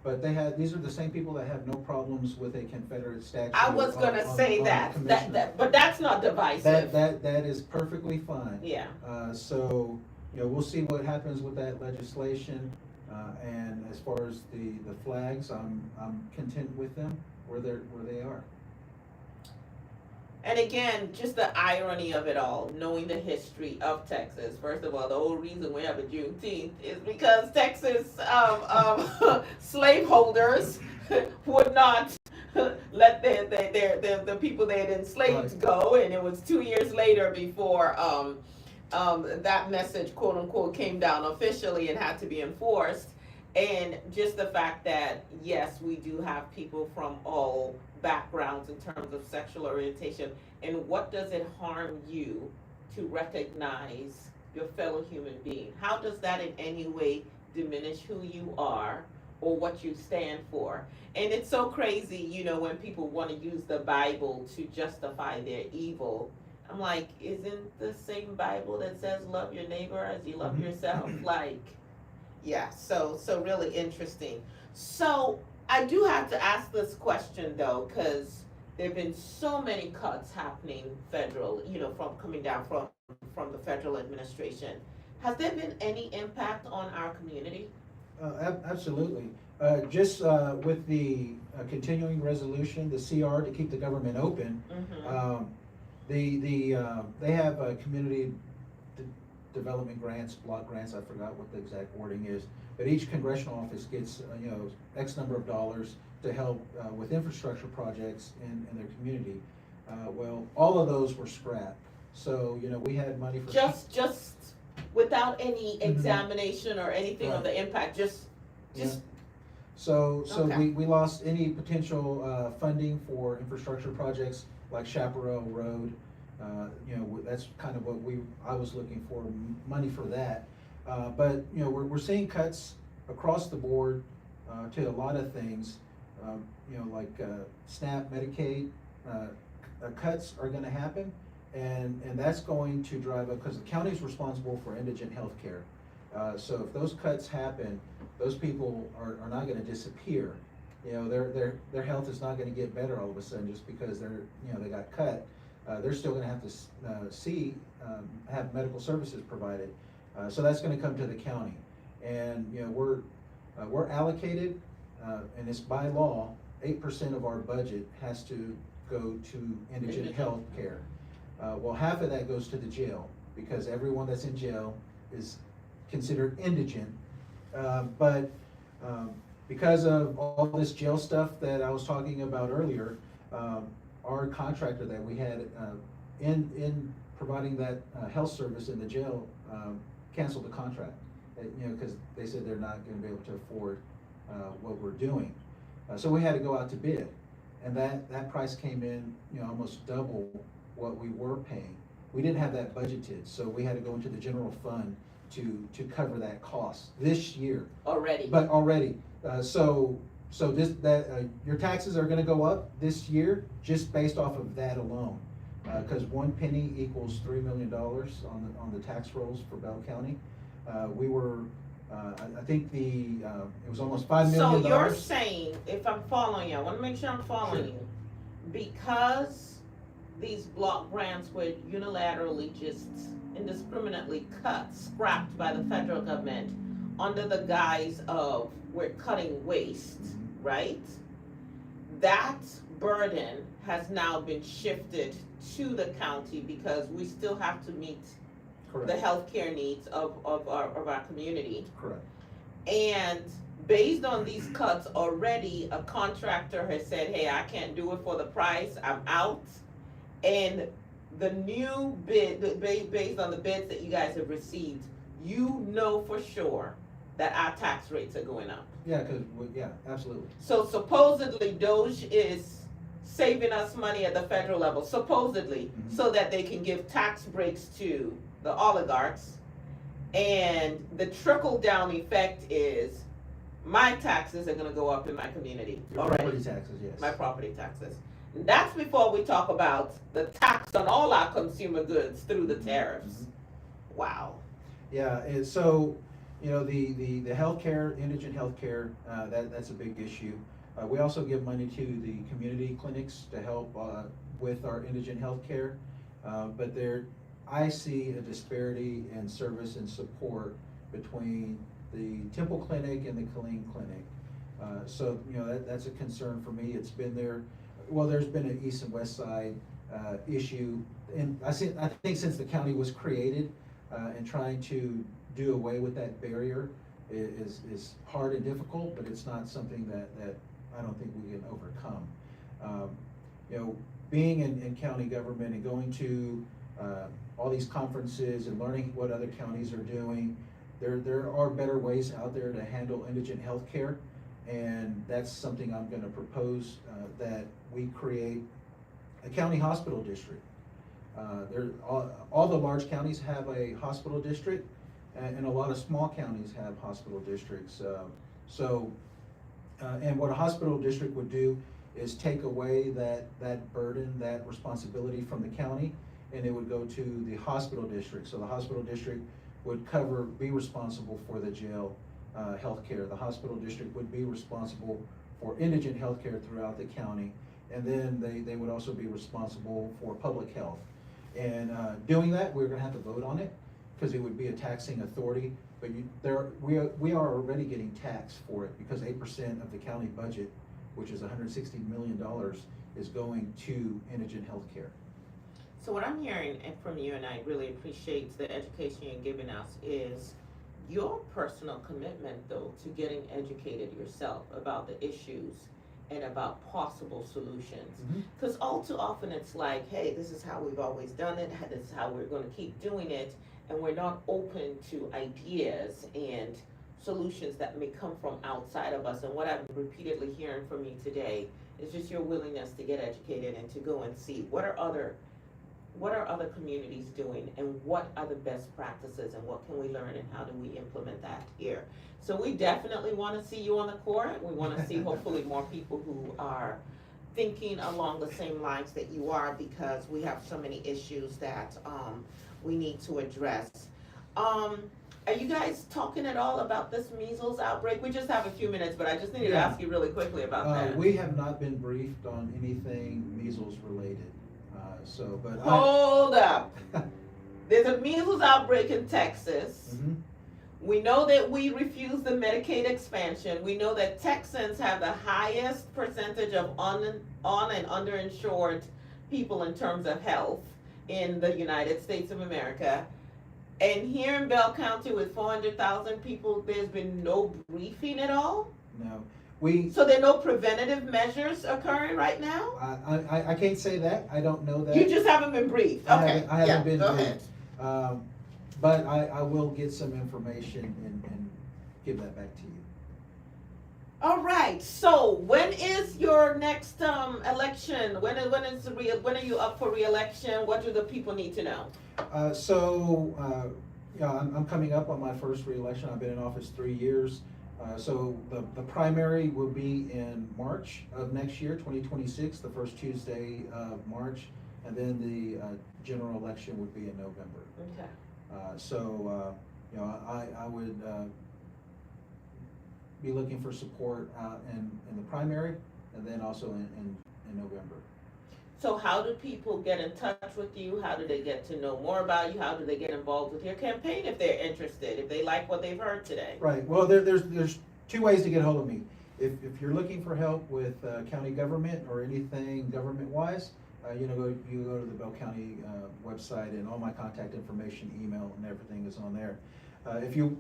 but these are the same people that have no problems with a Confederate statue. I was gonna say on that, the commissioner. but that's not divisive. That is perfectly fine. Yeah. So, we'll see what happens with that legislation, and as far as the flags, I'm content with them where they are. And again, just the irony of it all, knowing the history of Texas. First of all, the whole reason we have a Juneteenth is because Texas slaveholders would not let the people they had enslaved go, and it was 2 years later before that message, quote unquote, came down officially and had to be enforced. And just the fact that, yes, we do have people from all backgrounds in terms of sexual orientation, and what does it harm you to recognize your fellow human being? How does that in any way diminish who you are or what you stand for? And it's so crazy, when people want to use the Bible to justify their evil. I'm like, isn't the same Bible that says love your neighbor as you love yourself? Yeah, so really interesting. So I do have to ask this question though, because there have been so many cuts happening federal, from coming down from the federal administration. Has there been any impact on our community? Absolutely. Just with the continuing resolution, the CR to keep the government open, Mm-hmm. they have community development grants, block grants, I forgot what the exact wording is, but each congressional office gets, X number of dollars to help with infrastructure projects in their community. Well, all of those were scrapped. So, we had money for. Just without any Mhm. examination or anything of the impact, just. So Okay. we lost any potential funding for infrastructure projects like Chaparral Road. That's kind of what I was looking for, money for that. But, we're seeing cuts across the board to a lot of things, like SNAP, Medicaid. Cuts are gonna happen, and that's going to drive up, because the county's responsible for indigent health care. So if those cuts happen, those people are not gonna disappear. Their health is not gonna get better all of a sudden just because they got cut. They're still gonna have to have medical services provided. So that's gonna come to the county. And, we're allocated, and it's by law, 8% of our budget has to go to indigent health care. Well, half of that goes to the jail, because everyone that's in jail is considered indigent. But because of all this jail stuff that I was talking about earlier, our contractor that we had in providing that health service in the jail canceled the contract, because they said they're not going to be able to afford what we're doing. So we had to go out to bid, and that price came in, almost double what we were paying. We didn't have that budgeted, so we had to go into the general fund to cover that cost this year. Already. But already, your taxes are gonna go up this year just based off of that alone. Cause 1 penny equals $3 million on the tax rolls for Bell County. We were, I think it was almost $5 million. So you're saying, if I'm following you, I wanna make sure I'm following Sure. you, because these block grants were unilaterally just indiscriminately cut, scrapped by the federal government under the guise of we're cutting waste, right? That burden has now been shifted to the county because we still have to meet Correct. the healthcare needs of our community. Correct. And based on these cuts already, a contractor has said, hey, I can't do it for the price, I'm out. And the new bid, based on the bids that you guys have received, you know for sure that our tax rates are going up. Yeah, yeah, absolutely. So supposedly Doge is saving us money at the federal level, supposedly, Mhm. so that they can give tax breaks to the oligarchs. And the trickle down effect is my taxes are gonna go up in my community Your already. property taxes, yes. My property taxes. And that's before we talk about the tax on all our consumer goods through the tariffs. Mhm. Wow. Yeah, and so, the healthcare, indigent healthcare, that's a big issue. We also give money to the community clinics to help with our indigent healthcare. But I see a disparity in service and support between the Temple Clinic and the Killeen Clinic. So, that's a concern for me. It's been there, well, there's been an east and west side issue. And I think since the county was created, and trying to do away with that barrier is hard and difficult, but it's not something that I don't think we can overcome. Being in county government and going to all these conferences and learning what other counties are doing, there are better ways out there to handle indigent healthcare, and that's something I'm gonna propose, that we create a county hospital district. All the large counties have a hospital district, and a lot of small counties have hospital districts. And what a hospital district would do is take away that burden, that responsibility from the county, and it would go to the hospital district. So the hospital district would be responsible for the jail healthcare. The hospital district would be responsible for indigent healthcare throughout the county, and then they would also be responsible for public health. And doing that, we're gonna have to vote on it, because it would be a taxing authority, but we are already getting taxed for it, because 8% of the county budget, which is $160 million, is going to indigent healthcare. So what I'm hearing from you, and I really appreciate the education you're giving us, is your personal commitment, though, to getting educated yourself about the issues and about possible solutions. Because all too often it's like, hey, this is how we've always done it, this is how we're going to keep doing it, and we're not open to ideas and solutions that may come from outside of us. And what I'm repeatedly hearing from you today is just your willingness to get educated and to go and see what are other communities doing, and what are the best practices, and what can we learn, and how do we implement that here. So we definitely want to see you on the court. We want to see hopefully more people who are thinking along the same lines that you are, because we have so many issues that we need to address. Are you guys talking at all about this measles outbreak? We just have a few minutes, but I just needed to ask you really quickly about that. We have not been briefed on anything measles related, but Hold up. There's a measles outbreak in Texas. Mhm. We know that we refuse the Medicaid expansion. We know that Texans have the highest percentage of on and underinsured people in terms of health in the United States of America. And here in Bell County with 400,000 people, there's been no briefing at all? No, So there are no preventative measures occurring right now? I can't say that, I don't know that. You just haven't been briefed? I Okay, haven't been go briefed. ahead. But I will get some information and give that back to you. All right. So when is your next election? When are you up for re-election? What do the people need to know? Yeah, I'm coming up on my first reelection. I've been in office 3 years. So the primary will be in March of next year, 2026, the first Tuesday of March, and then the general election would be in November. Okay. I would be looking for support in the primary, and then also in November. So how do people get in touch with you? How do they get to know more about you? How do they get involved with your campaign if they're interested, if they like what they've heard today? Right. Well, there's 2 ways to get a hold of me. If you're looking for help with county government or anything government-wise, you go to the Bell County website, and all my contact information, email, and everything is on there. If you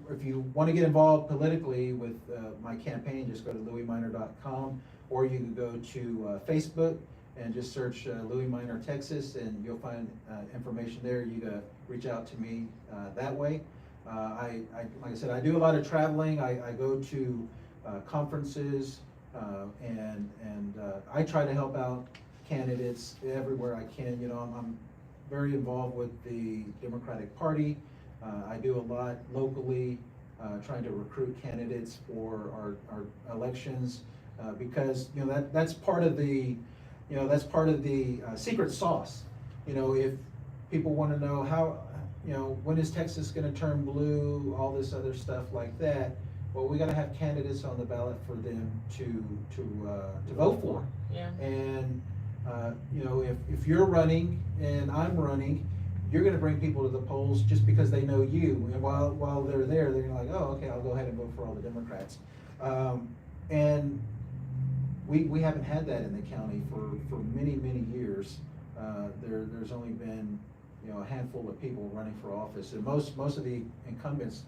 want to get involved politically with my campaign, just go to louisminor.com, or you can go to Facebook and just search Louis Minor, Texas, and you'll find information there. You can reach out to me that way. Like I said, I do a lot of traveling. I go to conferences, and I try to help out candidates everywhere I can. I'm very involved with the Democratic Party. I do a lot locally, trying to recruit candidates for our elections, because that's part of the secret sauce. If people want to know how, when is Texas going to turn blue, all this other stuff like that. Well, we got to have candidates on the ballot for them to vote for. Yeah. And if you're running and I'm running, you're going to bring people to the polls just because they know you. And while they're there, they're like, oh, okay, I'll go ahead and vote for all the Democrats. And we haven't had that in the county for many, many years. There's only been a handful of people running for office, and most of the incumbents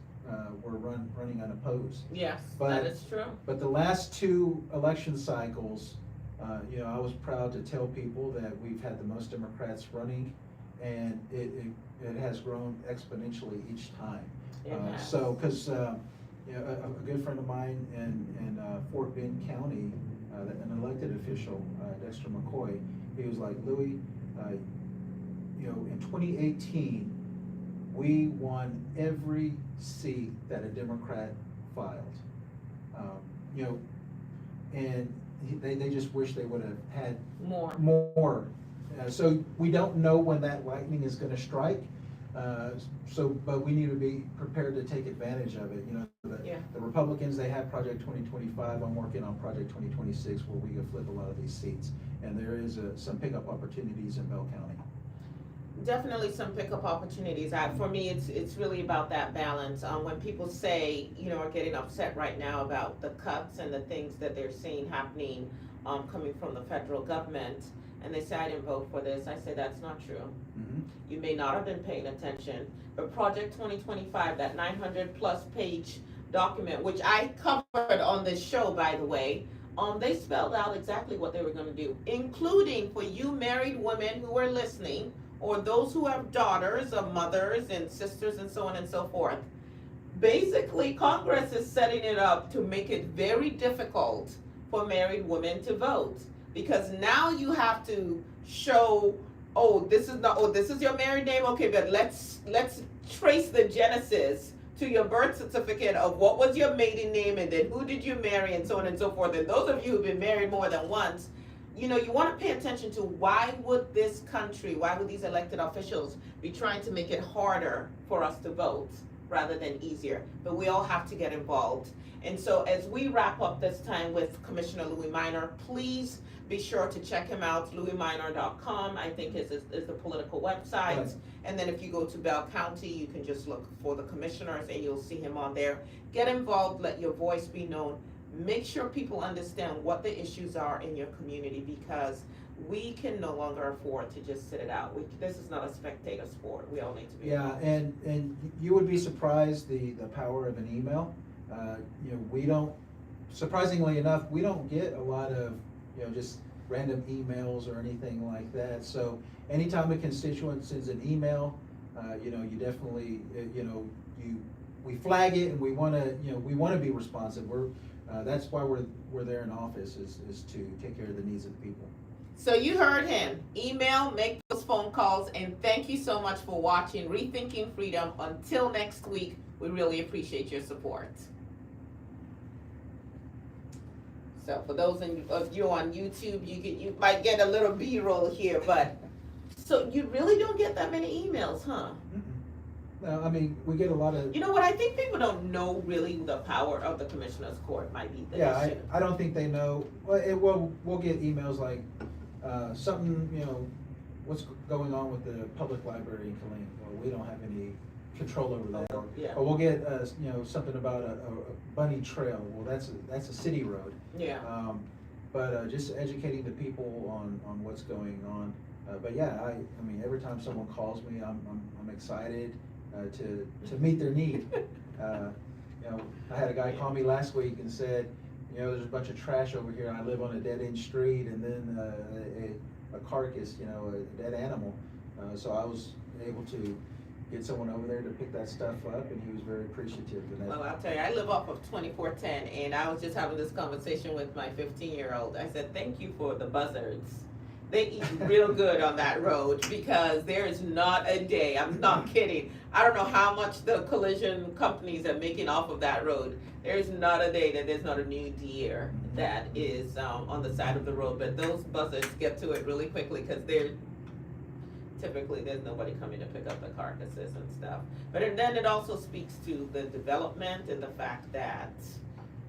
were running unopposed. Yes, But- that is true. But the last 2 election cycles, I was proud to tell people that we've had the most Democrats running, and it has grown exponentially each time. It has. Because a good friend of mine in Fort Bend County, an elected official, Dexter McCoy, he was like, Louis, in 2018, we won every seat that a Democrat filed. And they just wish they would have had more. So we don't know when that lightning is going to strike. But we need to be prepared to take advantage of it. The Republicans, they have Project 2025. I'm working on Project 2026, where we can flip a lot of these seats. And there is some pickup opportunities in Bell County. Definitely some pickup opportunities. For me, it's really about that balance. When people say, are getting upset right now about the cuts and the things that they're seeing happening, coming from the federal government, and they say, I didn't vote for this, I say that's not true. Mm-hmm. You may not have been paying attention, but Project 2025, that 900+ page document, which I covered on this show, by the way, they spelled out exactly what they were going to do, including for you married women who are listening, or those who have daughters or mothers and sisters and so on and so forth. Basically, Congress is setting it up to make it very difficult for married women to vote, because now you have to show, this is your married name, okay, but let's trace the genesis to your birth certificate of what was your maiden name, and then who did you marry, and so on and so forth. And those of you who've been married more than once, you want to pay attention to why would these elected officials be trying to make it harder for us to vote rather than easier. But we all have to get involved. And so as we wrap up this time with Commissioner Louis Minor, please be sure to check him out. louisminor.com, I think is the political website. Right. And then if you go to Bell County, you can just look for the commissioners and you'll see him on there. Get involved, let your voice be known. Make sure people understand what the issues are in your community, because we can no longer afford to just sit it out. This is not a spectator sport. We all need to be involved. And you would be surprised the power of an email. We don't, surprisingly enough, we don't get a lot of just random emails or anything like that. So anytime a constituent sends an email, you definitely we flag it, and we want to be responsive. That's why we're we're there in office is to take care of the needs of the people. So you heard him. Email, make those phone calls, and thank you so much for watching Rethinking Freedom. Until next week, we really appreciate your support. So for those of you on YouTube, you might get a little B-roll here, but so you really don't get that many emails, huh? No, I mean, we get a lot of. You know what? I think people don't know really the power of the Commissioner's Court might be the issue. I don't think they know. Well, we'll get emails like something, what's going on with the public library in Killeen. Well, we don't have any control over that. Yeah. Or we'll get something about a bunny trail. Well, that's a city road. Yeah. But just educating the people on what's going on. But yeah, I mean, every time someone calls me, I'm excited to meet their need. I had a guy call me last week and said, there's a bunch of trash over here. I live on a dead-end street, and then a carcass, a dead animal. So I was able to get someone over there to pick that stuff up, and he was very appreciative of that. Well, I'll tell you, I live off of 2410, and I was just having this conversation with my 15-year-old. I said, thank you for the buzzards. They eat real good on that road, because there is not a day, I'm not kidding. I don't know how much the collision companies are making off of that road. There's not a day that there's not a new deer that is on the side of the road, but those buzzards get to it really quickly, because typically there's nobody coming to pick up the carcasses and stuff. But then it also speaks to the development and the fact that,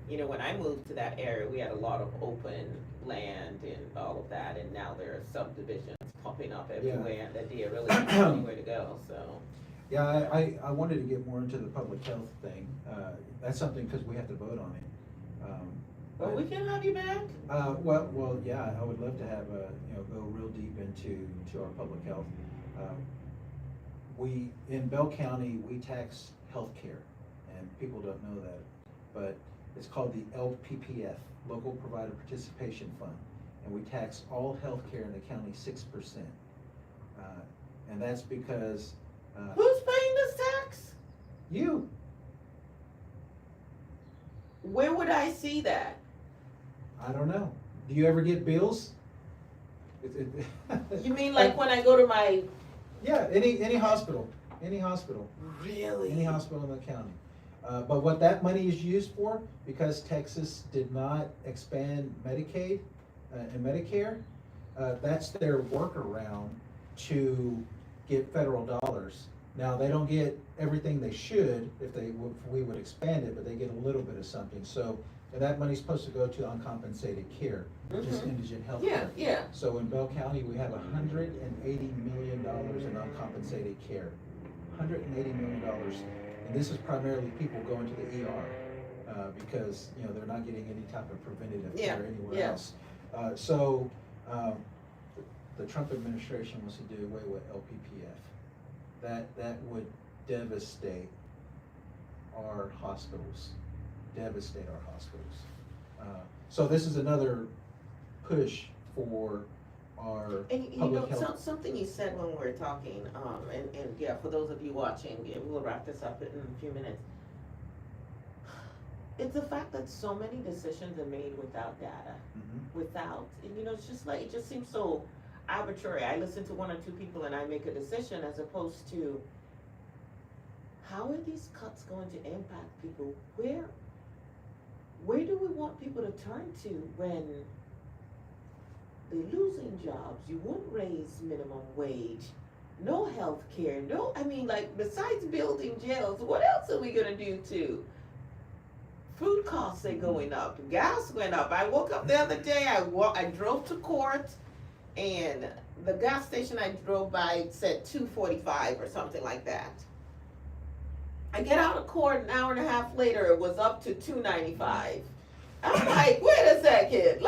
when I moved to that area, we had a lot of open land and all of that, and now there are subdivisions popping up everywhere, and the deer really don't have anywhere to go, so. Yeah, I wanted to get more into the public health thing. That's something, because we have to vote on it. But we can have you back. Well, yeah, I would love to have go real deep into our public health. We in Bell County, we tax healthcare, and people don't know that, but it's called the LPPF, Local Provider Participation Fund, and we tax all healthcare in the county 6%, and that's because Who's paying this tax? you. Where would I see that? I don't know. Do you ever get bills? You mean like when I go to my? Yeah, any hospital, any hospital. Really? Any hospital in the county. But what that money is used for, because Texas did not expand Medicaid and Medicare, that's their workaround to get federal dollars. Now, they don't get everything they should if we would expand it, but they get a little bit of something. So, and that money's supposed to go to uncompensated care, which is indigent health care. Yeah. So in Bell County, we have $180 million in uncompensated care. $180 million. And this is primarily people going to the ER because they're not getting any type of preventative care anywhere else. So the Trump administration wants to do away with LPPF. That would devastate our hospitals. Devastate our hospitals. So this is another push for our public health. Something you said when we were talking, and yeah, for those of you watching, we'll wrap this up in a few minutes. It's the fact that so many decisions are made without data, without, it's just like, it just seems so arbitrary. I listen to one or two people and I make a decision, as opposed to, how are these cuts going to impact people? Where do we want people to turn to when they're losing jobs? You won't raise minimum wage, no health care, besides building jails, what else are we gonna do to? Food costs are going up, gas went up. I woke up the other day, I drove to court, and the gas station I drove by said $2.45 or something like that. I get out of court an hour and a half later, it was up to $2.95. I'm like, wait a second,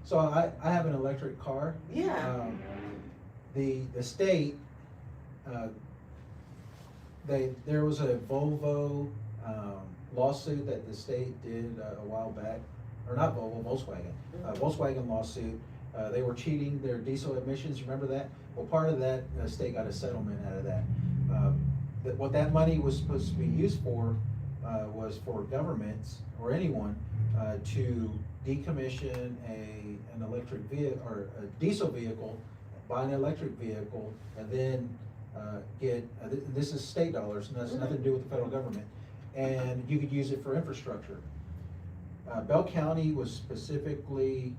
So I have an electric car. Yeah. The state, there was a Volvo lawsuit that the state did a while back, or not Volvo, Volkswagen. Volkswagen lawsuit. They were cheating their diesel emissions. Remember that? Well, part of that, the state got a settlement out of that. What that money was supposed to be used for was for governments or anyone to decommission an electric vehicle, or a diesel vehicle, buy an electric vehicle, and then get, this is state dollars, and that's nothing to do with the federal government, and you could use it for infrastructure. Bell County was specifically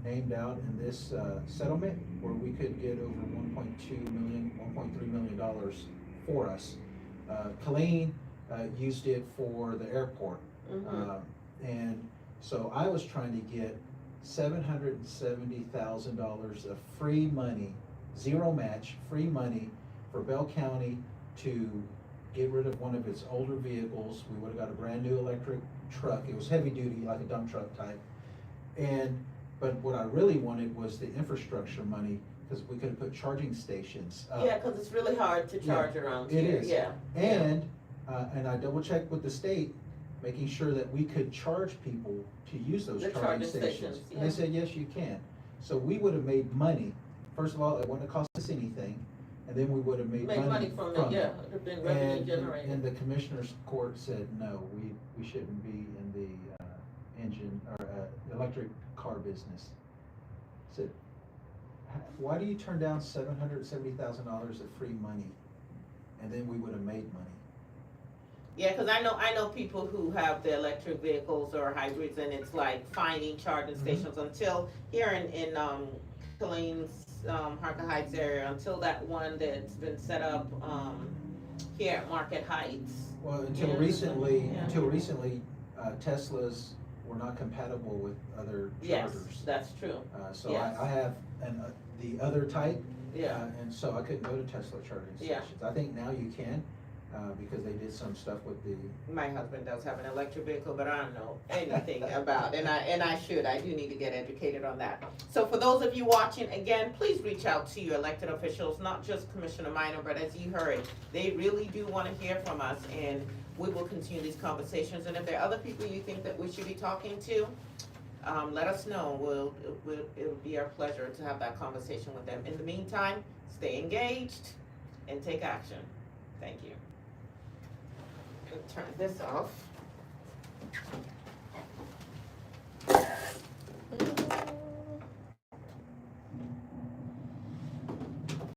named out in this settlement where we could get over $1.3 million for us. Colleen used it for the airport. And so I was trying to get $770,000 of free money, zero match, free money for Bell County to get rid of one of its older vehicles. We would've got a brand new electric truck. It was heavy duty, like a dump truck type. But what I really wanted was the infrastructure money, because we could've put charging stations up. Yeah, cause it's really hard to charge around It here, is. yeah. And I double checked with the state, making sure that we could charge people to use those The charging charging stations. stations, And they yeah. said, yes, you can. So we would have made money. First of all, it wouldn't have cost us anything, and then we would have made Make money from it, yeah, it'd have been revenue And generated. the commissioner's court said, no, we shouldn't be in the engine, or electric car business. Said, why do you turn down $770,000 of free money? And then we would have made money. Yeah, cause I know people who have the electric vehicles or hybrids, and it's like finding charging stations until here in Colleen's, Harker Heights area, until that one that's been set up, here at Market Heights. Well, Yeah. until recently, Yeah. Teslas were not compatible with other Yes, chargers. that's true, So yes. I have the other type, yeah. and so I couldn't go to Tesla charging Yeah. stations. I think now you can, because they did some stuff with the, My husband does have an electric vehicle, but I don't know anything about, and I do need to get educated on that. So for those of you watching, again, please reach out to your elected officials, not just Commissioner Minor, but as you heard, they really do wanna hear from us, and we will continue these conversations, and if there are other people you think that we should be talking to, let us know, it'll be our pleasure to have that conversation with them. In the meantime, stay engaged and take action. Thank you. Turn this off.